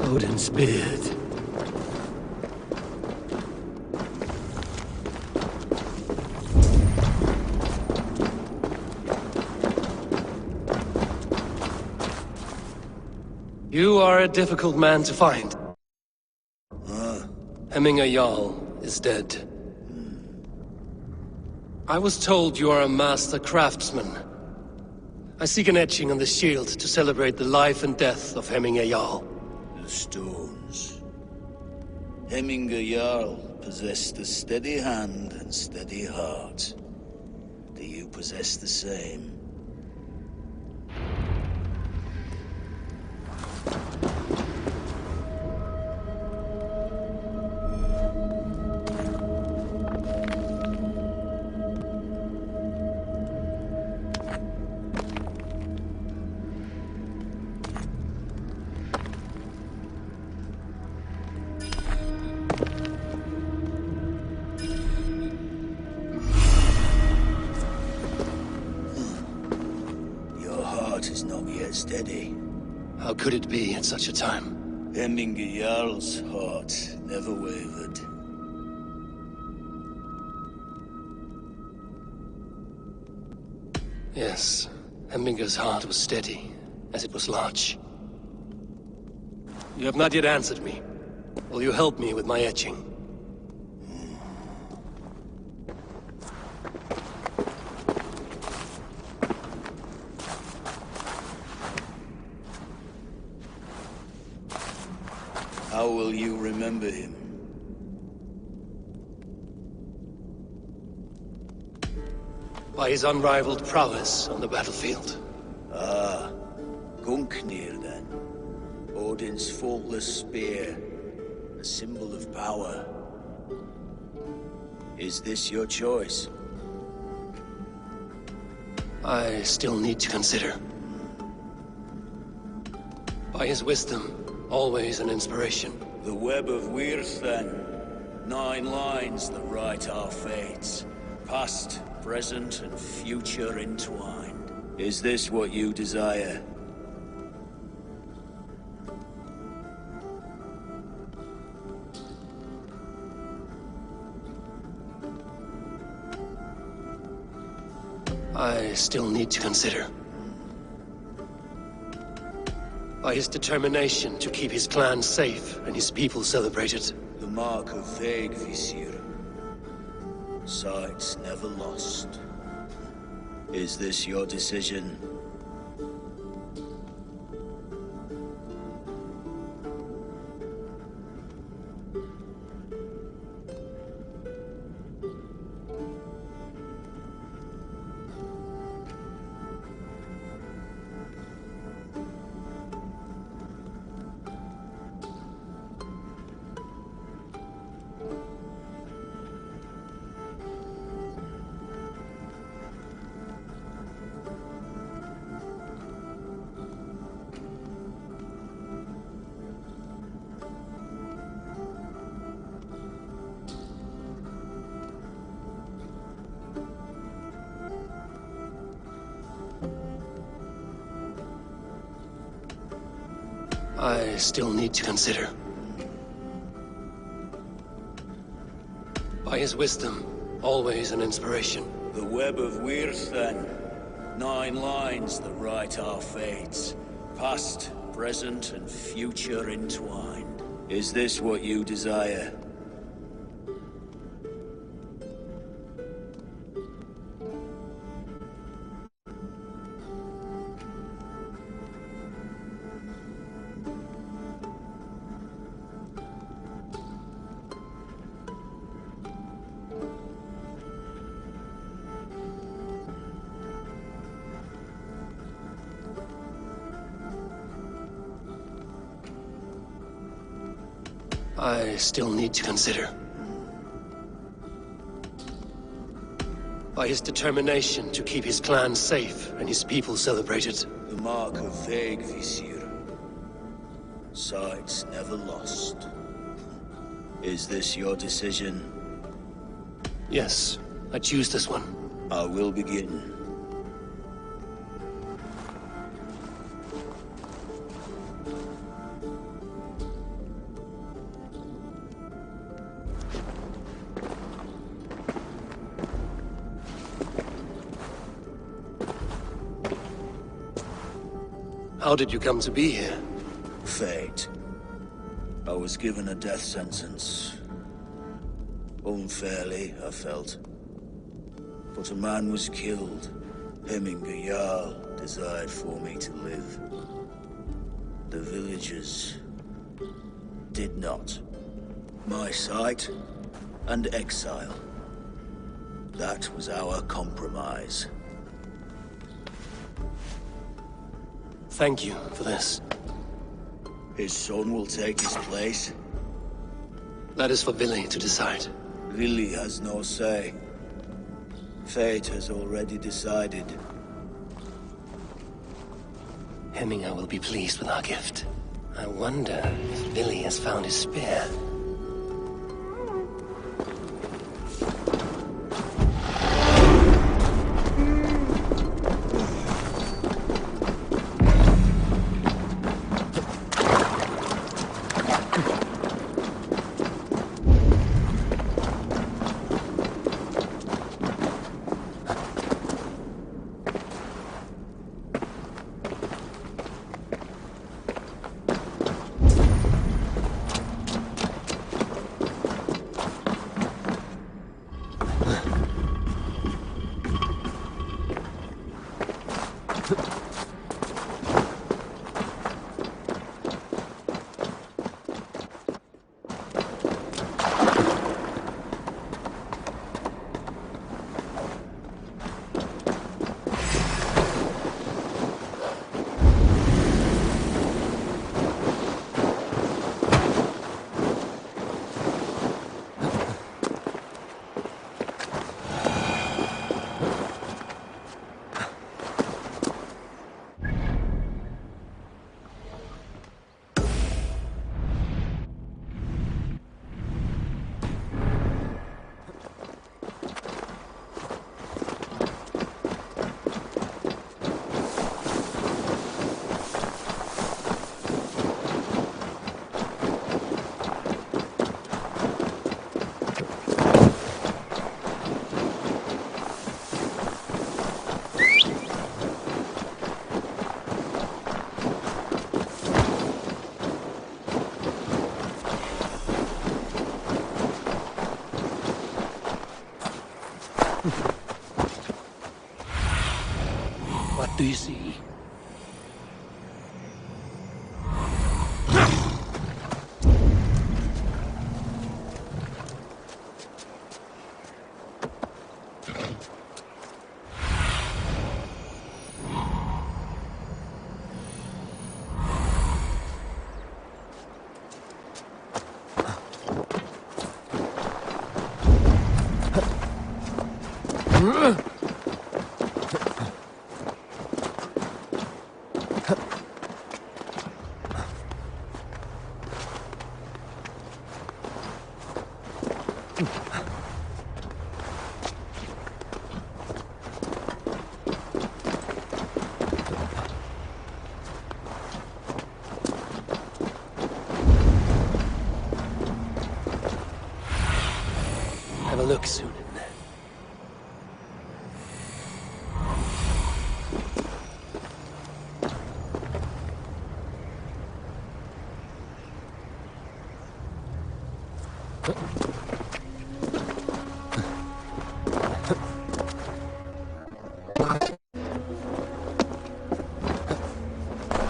[SPEAKER 3] Odin's beard. You are a difficult man to find. Hemminger Jarl is dead. I was told you are a master craftsman. I seek an etching on the shield to celebrate the life and death of Hemminger Jarl.
[SPEAKER 15] The stones. Hemminger Jarl possessed a steady hand and steady heart. Do you possess the same? Steady.
[SPEAKER 3] How could it be at such a time?
[SPEAKER 15] Hemminger Jarl's heart never wavered.
[SPEAKER 3] Yes, Hemminger's heart was steady, as it was large. You have not yet answered me. Will you help me with my etching?
[SPEAKER 15] How will you remember him?
[SPEAKER 3] By his unrivaled prowess on the battlefield.
[SPEAKER 15] Ah, Gungnir then. Odin's faultless spear, a symbol of power. Is this your choice?
[SPEAKER 3] I still need to consider. By his wisdom, always an inspiration.
[SPEAKER 15] The web of Wirth, then. 9 lines that write our fates. Past, present, and future entwined. Is this what you desire?
[SPEAKER 3] I still need to consider. By his determination to keep his clan safe and his people celebrated.
[SPEAKER 15] The mark of Veigvisir. Sights never lost. Is this your decision?
[SPEAKER 3] I still need to consider. By his wisdom, always an inspiration.
[SPEAKER 15] The web of Wirth, then. 9 lines that write our fates. Past, present, and future entwined. Is this what you desire?
[SPEAKER 3] I still need to consider. By his determination to keep his clan safe and his people celebrated.
[SPEAKER 15] The mark of Veigvisir. Sights never lost. Is this your decision?
[SPEAKER 3] Yes, I choose this one.
[SPEAKER 15] I will begin.
[SPEAKER 3] How did you come to be here?
[SPEAKER 15] Fate. I was given a death sentence. Unfairly, I felt. But a man was killed. Hemminger Jarl desired for me to live. The villagers did not. My sight and exile. That was our compromise.
[SPEAKER 3] Thank you for this.
[SPEAKER 15] His son will take his place.
[SPEAKER 3] That is for Vili to decide.
[SPEAKER 15] Vili has no say. Fate has already decided.
[SPEAKER 3] Hemminger will be pleased with our gift. I wonder if Vili has found his spear. What do you see? Have a look soon.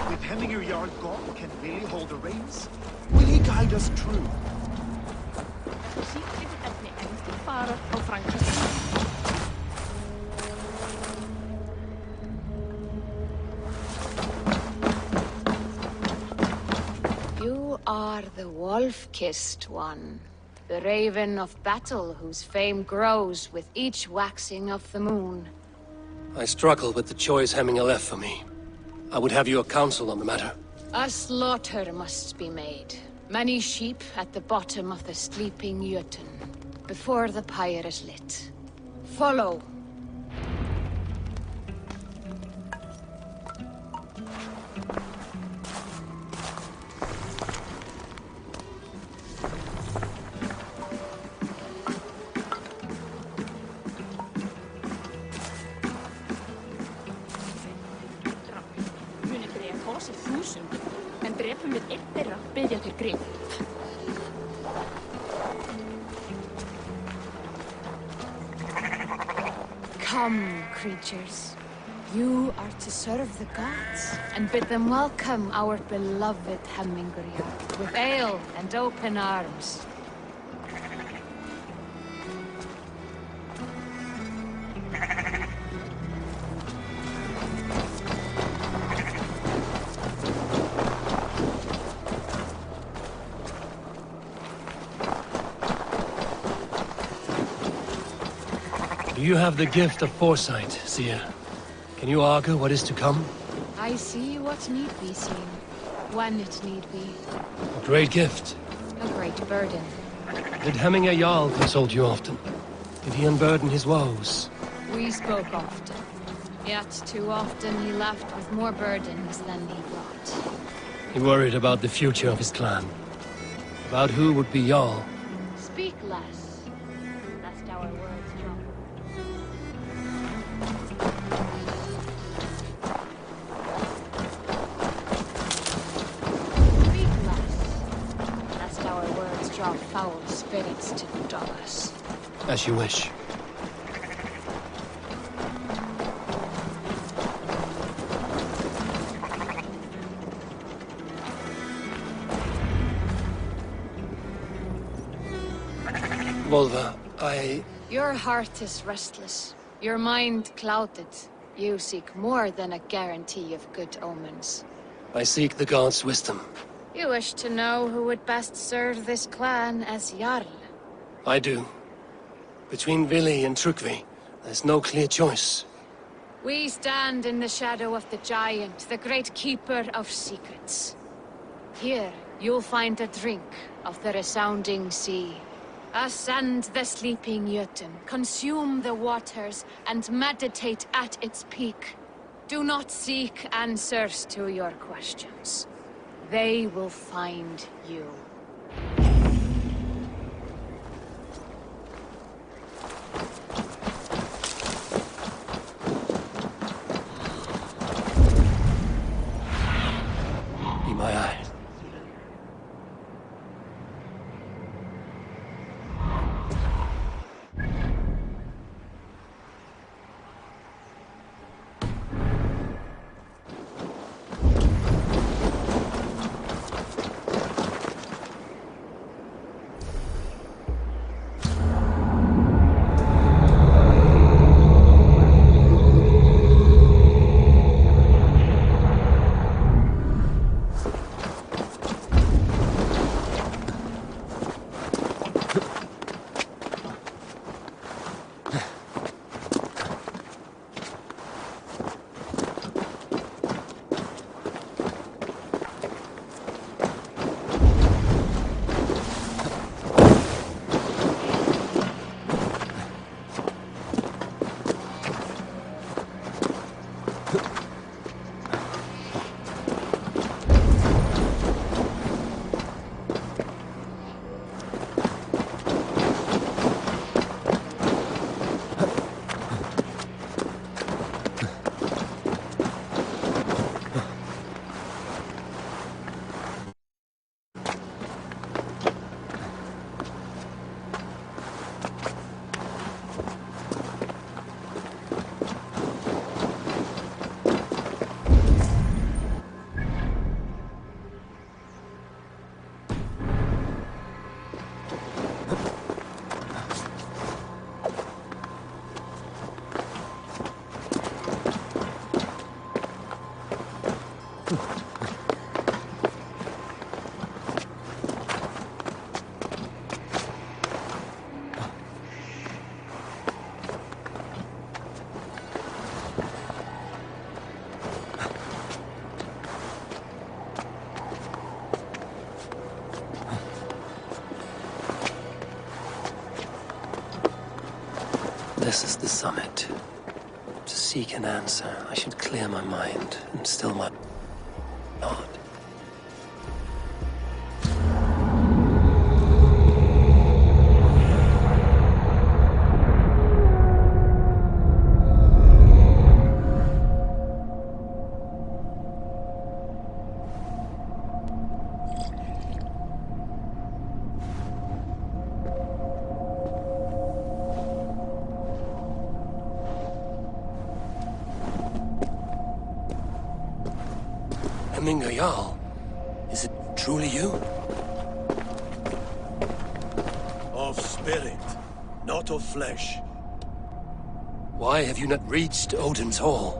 [SPEAKER 8] With Hemminger Jarl gone, can Vili hold the reins? Will he guide us true?
[SPEAKER 12] You are the wolf-kissed one. The raven of battle whose fame grows with each waxing of the moon.
[SPEAKER 3] I struggle with the choice Hemminger left for me. I would have your counsel on the matter.
[SPEAKER 12] A slaughter must be made. Many sheep at the bottom of the sleeping Jötun, before the pyre is lit. Follow.
[SPEAKER 16] En drepum við einn þeirra, biðja þér grip.
[SPEAKER 12] Come, creatures. You are to serve the gods, and bid them welcome our beloved Hemingriar with ale and open arms.
[SPEAKER 3] You have the gift of foresight, Seer. Can you augur what is to come?
[SPEAKER 12] I see what need be seen, when it need be.
[SPEAKER 3] A great gift.
[SPEAKER 12] A great burden.
[SPEAKER 3] Did Hemingr Jarl consult you often? Did he unburden his woes?
[SPEAKER 12] We spoke often, yet too often he left with more burdens than he brought.
[SPEAKER 3] He worried about the future of his clan. About who would be Jarl.
[SPEAKER 12] Speak less, lest our words drop. Drop foul spirits to dog us.
[SPEAKER 3] As you wish. Volva,
[SPEAKER 12] Your heart is restless. Your mind clouded. You seek more than a guarantee of good omens.
[SPEAKER 3] I seek the gods' wisdom.
[SPEAKER 12] You wish to know who would best serve this clan as Jarl?
[SPEAKER 3] I do. Between Vili and Trukvi, there's no clear choice.
[SPEAKER 12] We stand in the shadow of the giant, the great keeper of secrets. Here, you'll find a drink of the resounding sea. Ascend the sleeping Jötun, consume the waters, and meditate at its peak. Do not seek answers to your questions. They will find you.
[SPEAKER 3] Be my eye. This is the summit. To seek an answer, I should clear my mind and still my heart. Hemminger Jarl. Is it truly you?
[SPEAKER 17] Of spirit, not of flesh.
[SPEAKER 3] Why have you not reached Odin's Hall?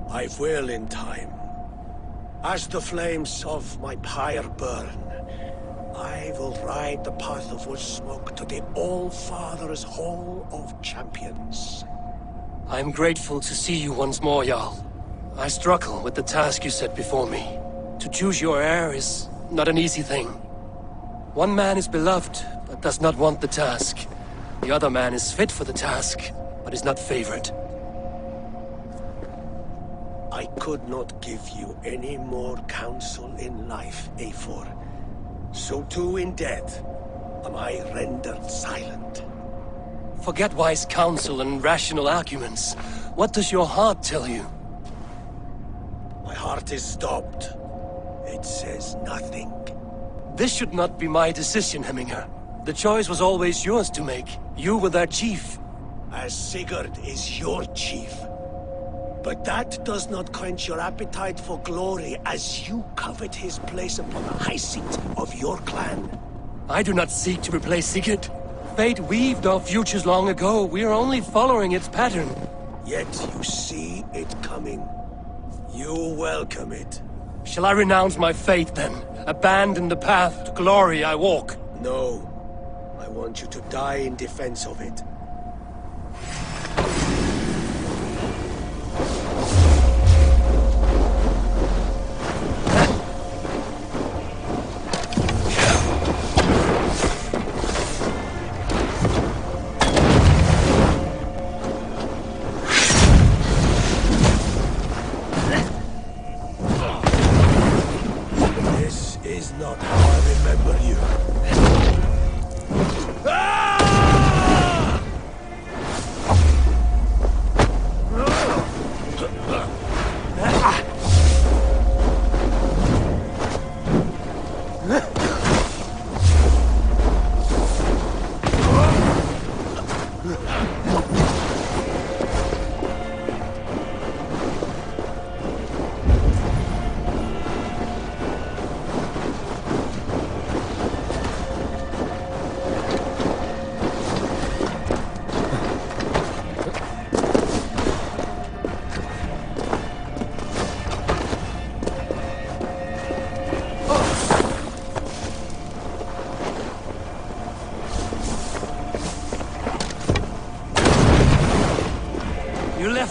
[SPEAKER 17] I will in time. As the flames of my pyre burn, I will ride the path of wood smoke to the All-Father's Hall of Champions.
[SPEAKER 3] I am grateful to see you once more, Jarl. I struggle with the task you set before me. To choose your heir is not an easy thing. One man is beloved, but does not want the task. The other man is fit for the task, but is not favored.
[SPEAKER 17] I could not give you any more counsel in life, Eivor. So too in death am I rendered silent.
[SPEAKER 3] Forget wise counsel and rational arguments. What does your heart tell you?
[SPEAKER 17] My heart is stopped. It says nothing.
[SPEAKER 3] This should not be my decision, Hemminger. The choice was always yours to make. You were their chief.
[SPEAKER 17] As Sigurd is your chief. But that does not quench your appetite for glory as you covet his place upon the high seat of your clan.
[SPEAKER 3] I do not seek to replace Sigurd. Fate weaved our futures long ago. We are only following its pattern.
[SPEAKER 17] Yet you see it coming. You welcome it.
[SPEAKER 3] Shall I renounce my faith, then? Abandon the path to glory I walk?
[SPEAKER 17] No. I want you to die in defense of it.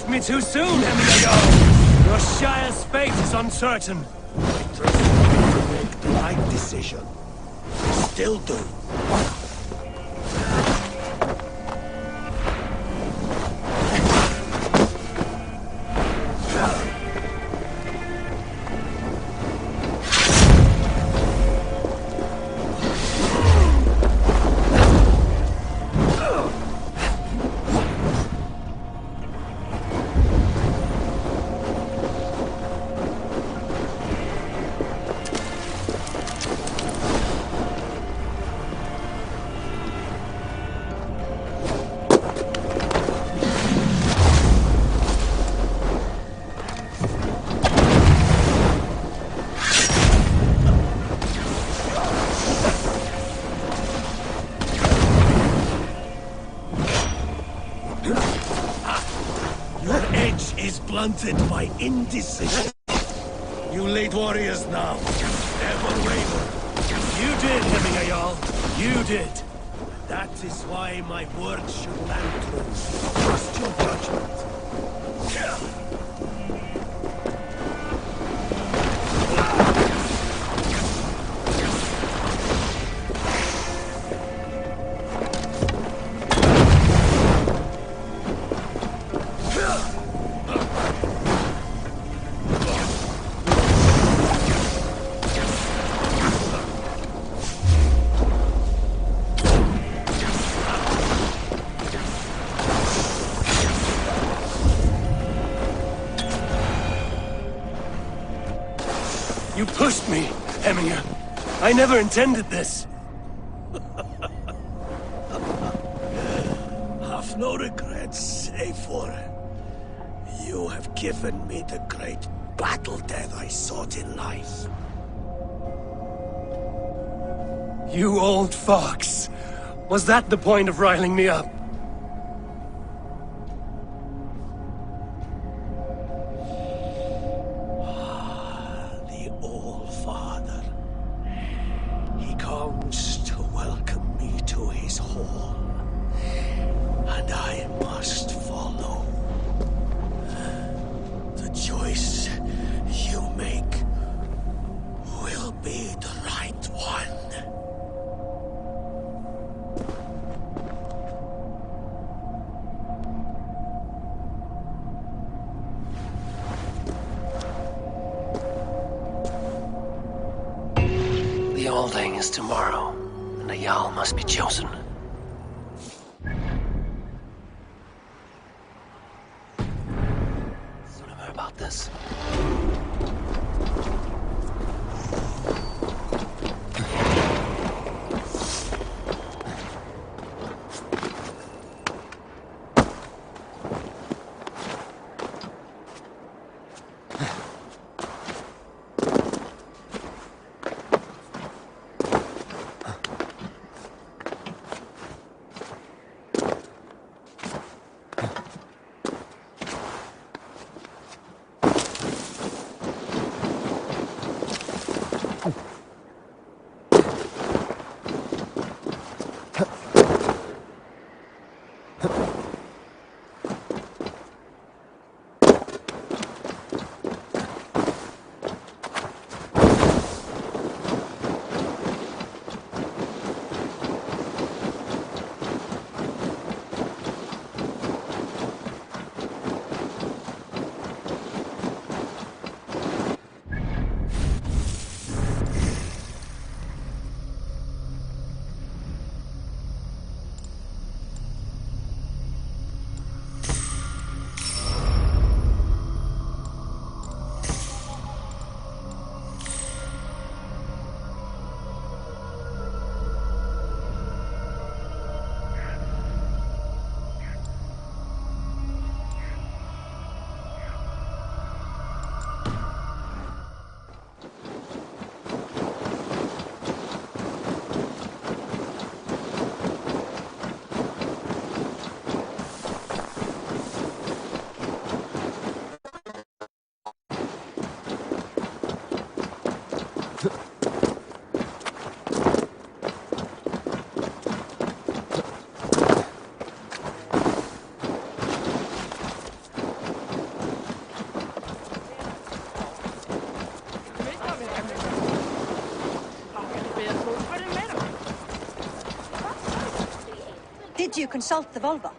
[SPEAKER 3] Me too soon, Hemminger. Your Shire's fate is uncertain.
[SPEAKER 17] I trust you to make the right decision. I still do. Blunted by indecision. You late warriors now. Never waver.
[SPEAKER 3] You did, Hemminger Jarl. You did.
[SPEAKER 17] That is why my words should land true. Trust your judgment.
[SPEAKER 3] You pushed me, Heminger. I never intended this.
[SPEAKER 17] Have no regrets, Eivor. You have given me the great battle death I sought in life.
[SPEAKER 3] You old fox. Was that the point of riling me up?
[SPEAKER 17] The All Father. He comes to welcome me to his hall. And I must follow. The choice you make will be the right one.
[SPEAKER 3] The Alding is tomorrow, and a Jarl must be chosen. Remember about this.
[SPEAKER 18] Did you consult the Volva?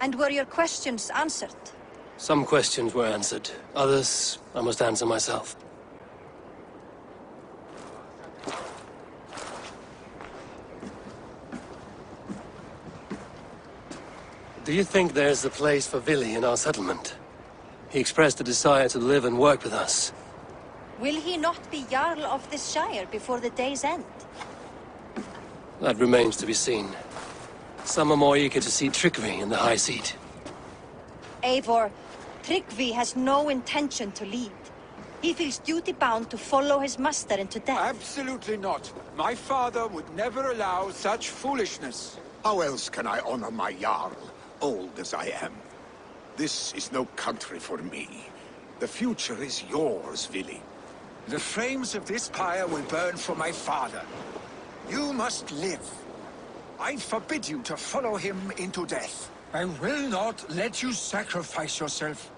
[SPEAKER 18] And were your questions answered?
[SPEAKER 3] Some questions were answered. Others, I must answer myself. Do you think there's a place for Vili in our settlement? He expressed a desire to live and work with us.
[SPEAKER 18] Will he not be Jarl of this shire before the day's end?
[SPEAKER 3] That remains to be seen. Some are more eager to see Tryggvi in the high seat.
[SPEAKER 18] Eivor, Tryggvi has no intention to lead. He feels duty-bound to follow his master into death.
[SPEAKER 4] Absolutely not. My father would never allow such foolishness.
[SPEAKER 9] How else can I honor my Jarl, old as I am? This is no country for me. The future is yours, Vili.
[SPEAKER 4] The flames of this pyre will burn for my father. You must live. I forbid you to follow him into death. I will not let you sacrifice yourself.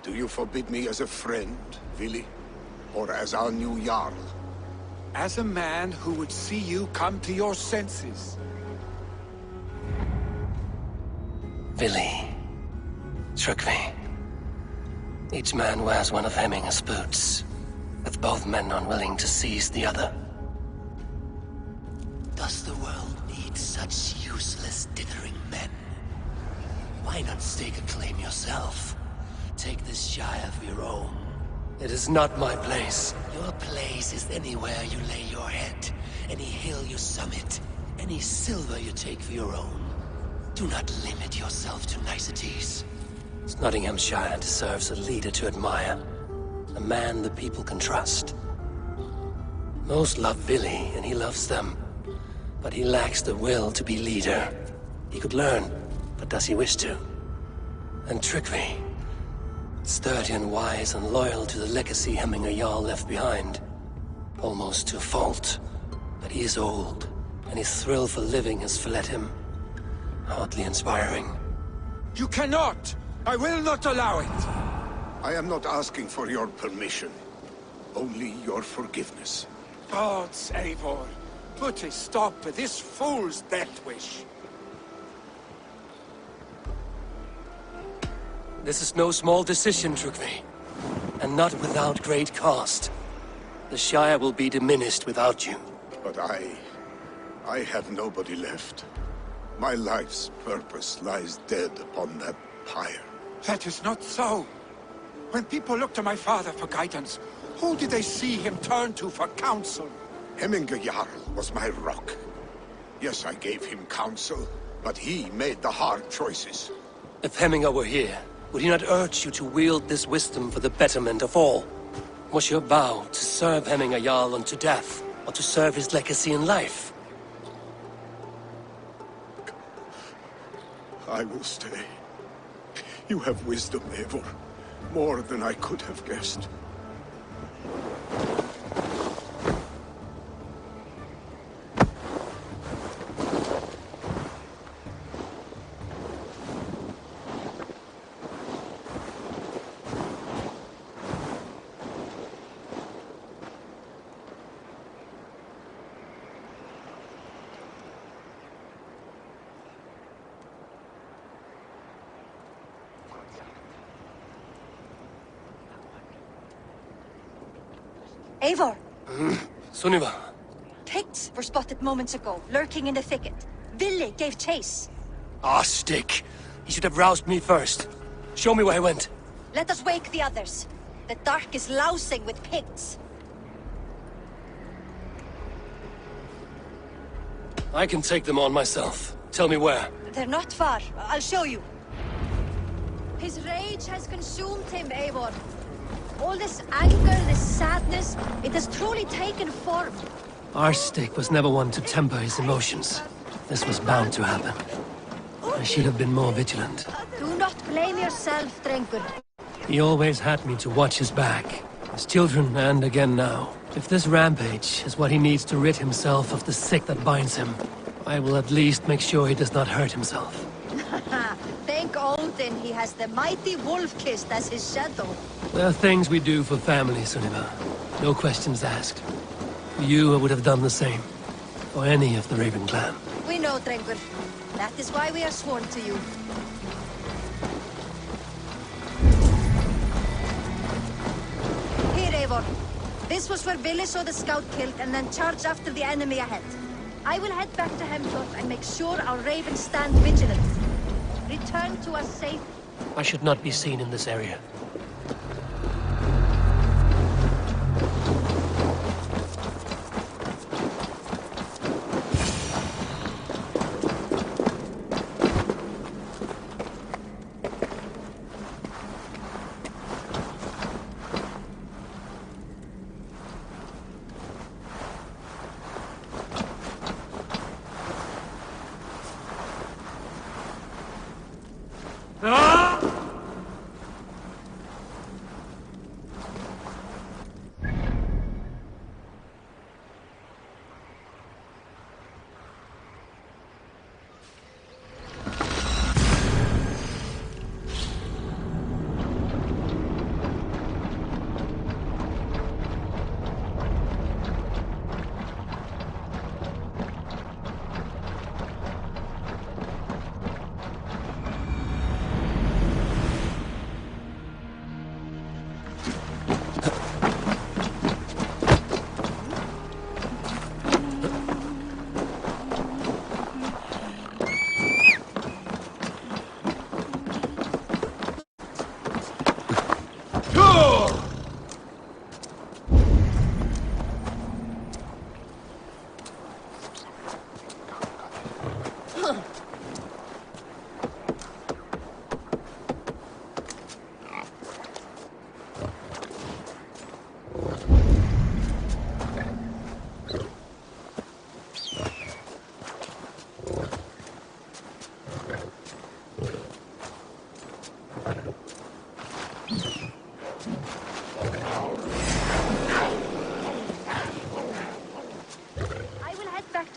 [SPEAKER 9] Do you forbid me as a friend, Vili? Or as our new Jarl?
[SPEAKER 4] As a man who would see you come to your senses.
[SPEAKER 3] Vili. Tryggvi. Each man wears one of Hemminger's boots, with both men unwilling to seize the other.
[SPEAKER 19] Does the world need such useless dithering men?
[SPEAKER 3] Why not stake a claim yourself? Take this Shire for your own. It is not my place. Your place is anywhere you lay your head, any hill you summit, any silver you take for your own. Do not limit yourself to niceties. Nottinghamshire deserves a leader to admire, a man the people can trust. Most love Billy, and he loves them, but he lacks the will to be leader. He could learn, but does he wish to? And Trygve, sturdy and wise and loyal to the legacy Hemminger Jarl left behind. Almost to a fault, but he is old, and his thrill for living has fled him. Hardly inspiring.
[SPEAKER 4] You cannot! I will not allow it!
[SPEAKER 9] I am not asking for your permission. Only your forgiveness.
[SPEAKER 4] Gods, Eivor, put a stop to this fool's death wish.
[SPEAKER 3] This is no small decision, Trygve. And not without great cost. The Shire will be diminished without you.
[SPEAKER 9] But I have nobody left. My life's purpose lies dead upon that pyre.
[SPEAKER 4] That is not so. When people look to my father for guidance, who did they see him turn to for counsel?
[SPEAKER 9] Hemminger Jarl was my rock. Yes, I gave him counsel, but he made the hard choices.
[SPEAKER 3] If Hemminger were here, would he not urge you to wield this wisdom for the betterment of all? Was your vow to serve Hemminger Jarl unto death, or to serve his legacy in life?
[SPEAKER 9] I will stay. You have wisdom, Eivor. More than I could have guessed.
[SPEAKER 18] Eivor!
[SPEAKER 3] Sunniva!
[SPEAKER 18] Picts were spotted moments ago, lurking in the thicket. Ville gave chase.
[SPEAKER 3] Ah, stick! He should have roused me first. Show me where he went.
[SPEAKER 18] Let us wake the others. The dark is lousing with Picts.
[SPEAKER 3] I can take them on myself. Tell me where.
[SPEAKER 18] They're not far. I'll show you.
[SPEAKER 7] His rage has consumed him, Eivor. All this anger, this sadness, it has truly taken form.
[SPEAKER 3] Arstic was never one to temper his emotions. This was bound to happen. I should have been more vigilant.
[SPEAKER 7] Do not blame yourself, Drengur.
[SPEAKER 3] He always had me to watch his back. His children, and again now. If this rampage is what he needs to rid himself of the sick that binds him, I will at least make sure he does not hurt himself.
[SPEAKER 7] Thank Odin he has the mighty Wolf-Kissed as his shadow.
[SPEAKER 3] There are things we do for family, Sunniva. No questions asked. For you, I would have done the same. For any of the Raven clan.
[SPEAKER 7] We know, Drengur. That is why we are sworn to you. Here, Eivor. This was where Ville saw the scout killed and then charged after the enemy ahead. I will head back to Hemthorpe and make sure our ravens stand vigilant. Return to us safe.
[SPEAKER 3] I should not be seen in this area.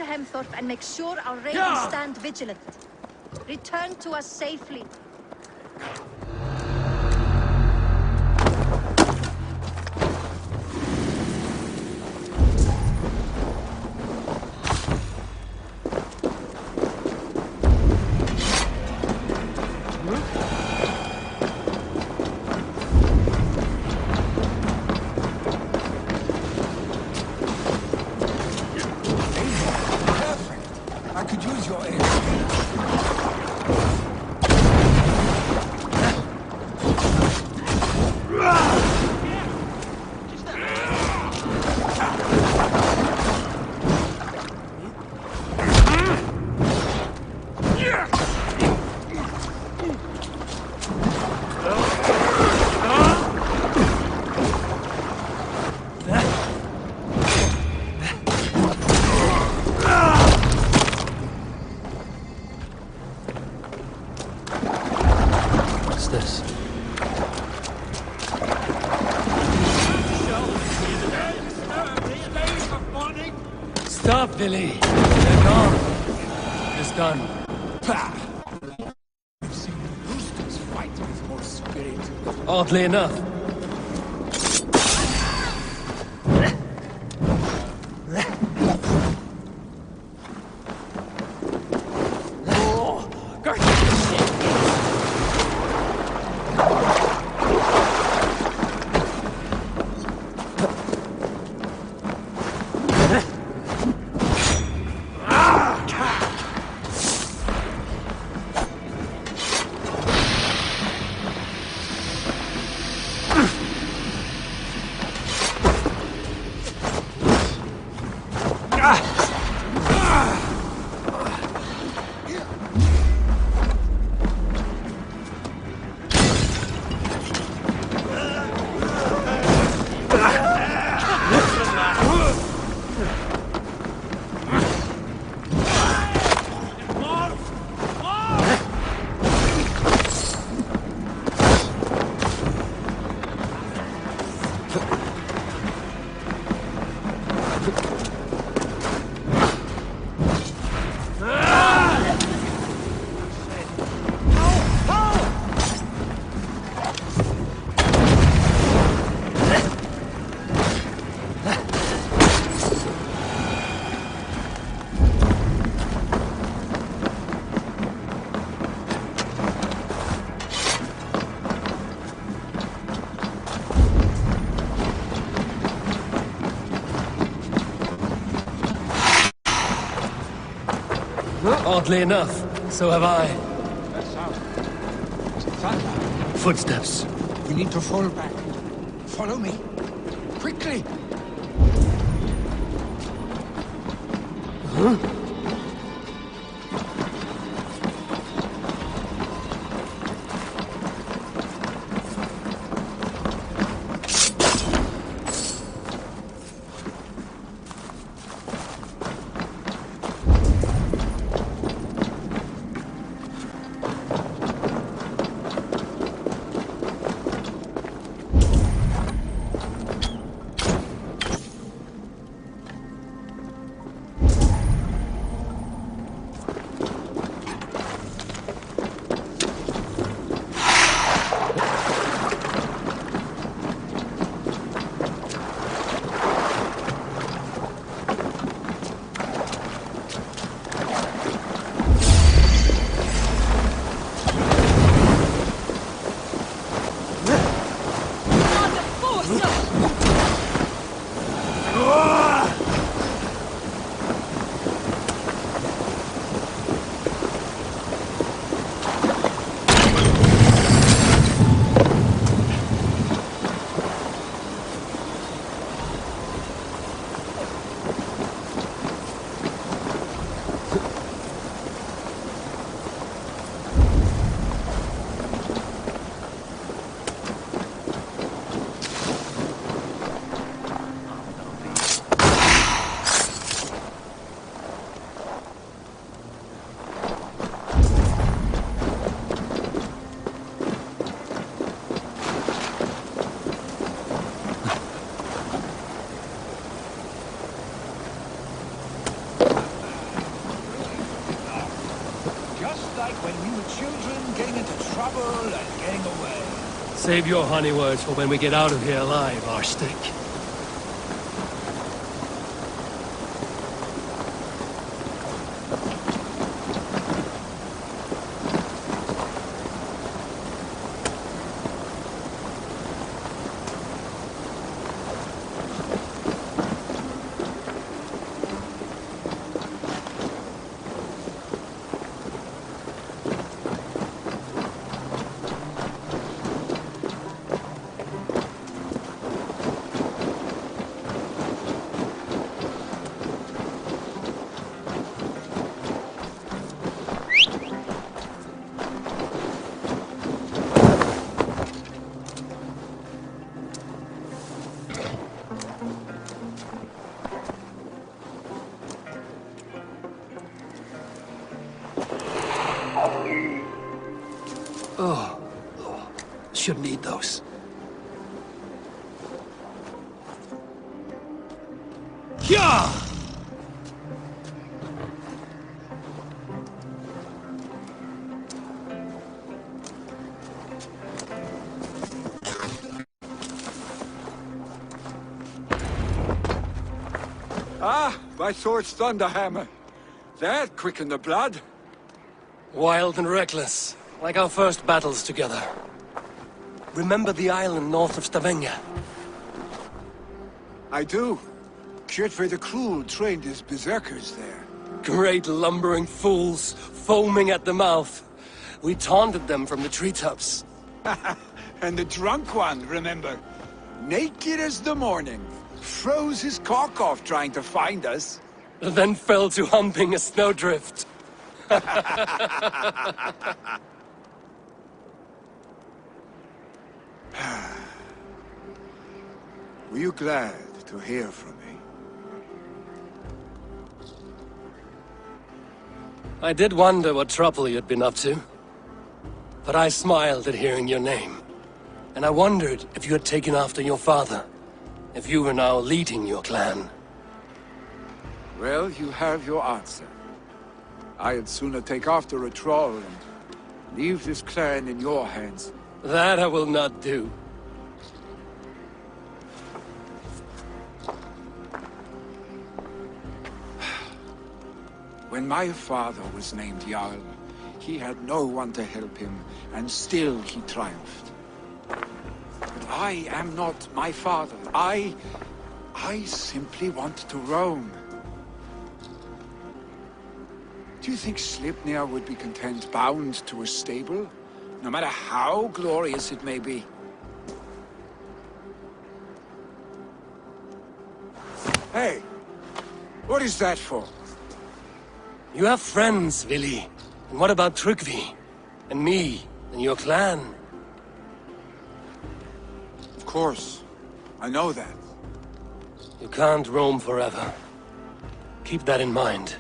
[SPEAKER 18] to Hemthorpe and make sure our ravens stand vigilant. Return to us safely.
[SPEAKER 14] I could use your aid.
[SPEAKER 3] What's this? Stop, Billy! They're gone. It's done.
[SPEAKER 14] I've seen roosters fight with more spirit.
[SPEAKER 3] Oddly enough. Oddly enough, so have I.
[SPEAKER 14] That sound. Is it thunder?
[SPEAKER 3] Footsteps.
[SPEAKER 14] We need to fall back. Follow me. Quickly!
[SPEAKER 3] Huh?
[SPEAKER 14] when we were children, getting into trouble and getting away.
[SPEAKER 3] Save your honey words for when we get out of here alive, Arstick. Oh, shouldn't eat those. Yeah!
[SPEAKER 14] Ah, by Thor's thunderhammer. That quickened the blood.
[SPEAKER 3] Wild and reckless, like our first battles together. Remember the island north of Stavanger?
[SPEAKER 14] I do. Kjotve the Cruel trained his berserkers there.
[SPEAKER 3] Great lumbering fools, foaming at the mouth. We taunted them from the treetops.
[SPEAKER 14] And the drunk one, remember? Naked as the morning. Froze his cock off trying to find us.
[SPEAKER 3] Then fell to humping a snowdrift.
[SPEAKER 14] Were you glad to hear from me?
[SPEAKER 3] I did wonder what trouble you'd been up to. But I smiled at hearing your name. And I wondered if you had taken after your father. If you were now leading your clan.
[SPEAKER 14] Well, you have your answer. I had sooner take after a troll and leave this clan in your hands.
[SPEAKER 3] That I will not do.
[SPEAKER 14] When my father was named Jarl, he had no one to help him, and still he triumphed. But I am not my father. I simply want to roam. Do you think Sleipnir would be content bound to a stable? No matter how glorious it may be? Hey! What is that for?
[SPEAKER 3] You have friends, Vili. And what about Tryggvi? And me? And your clan?
[SPEAKER 14] Of course. I know that.
[SPEAKER 3] You can't roam forever. Keep that in mind.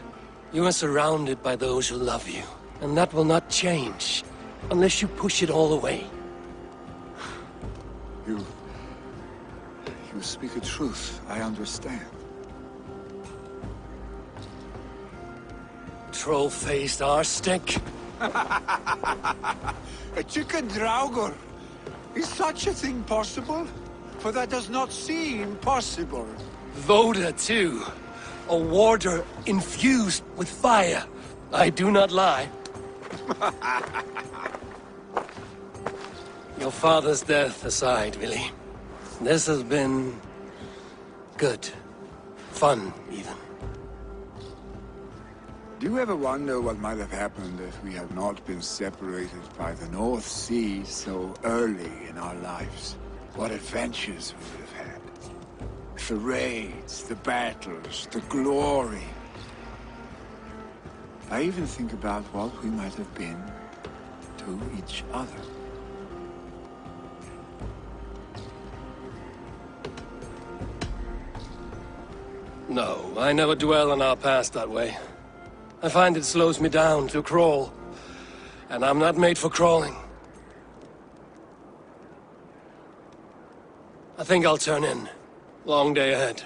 [SPEAKER 3] You are surrounded by those who love you. And that will not change. Unless you push it all away.
[SPEAKER 14] You speak a truth. I understand.
[SPEAKER 3] Troll-faced Arstick.
[SPEAKER 14] A chicken Draugr. Is such a thing possible? For that does not seem possible.
[SPEAKER 3] Voda, too. A warder infused with fire. I do not lie. Your father's death aside, Vili. This has been... good. Fun, even.
[SPEAKER 14] Do you ever wonder what might have happened if we had not been separated by the North Sea so early in our lives? What adventures we would have had. The raids, the battles, the glory. I even think about what we might have been to each other.
[SPEAKER 3] No, I never dwell on our past that way. I find it slows me down to crawl. And I'm not made for crawling. I think I'll turn in. Long day ahead.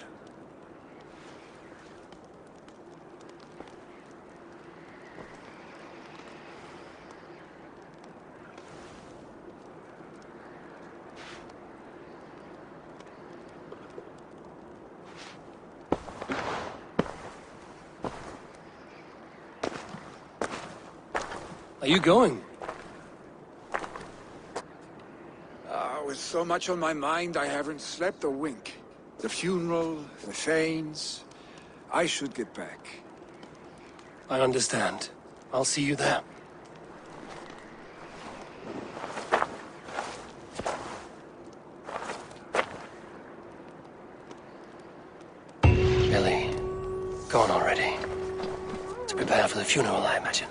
[SPEAKER 3] Are you going?
[SPEAKER 14] With so much on my mind, I haven't slept a wink. The funeral, the Thanes. I should get back.
[SPEAKER 3] I understand. I'll see you there. Billy, go on already. To prepare for the funeral, I imagine.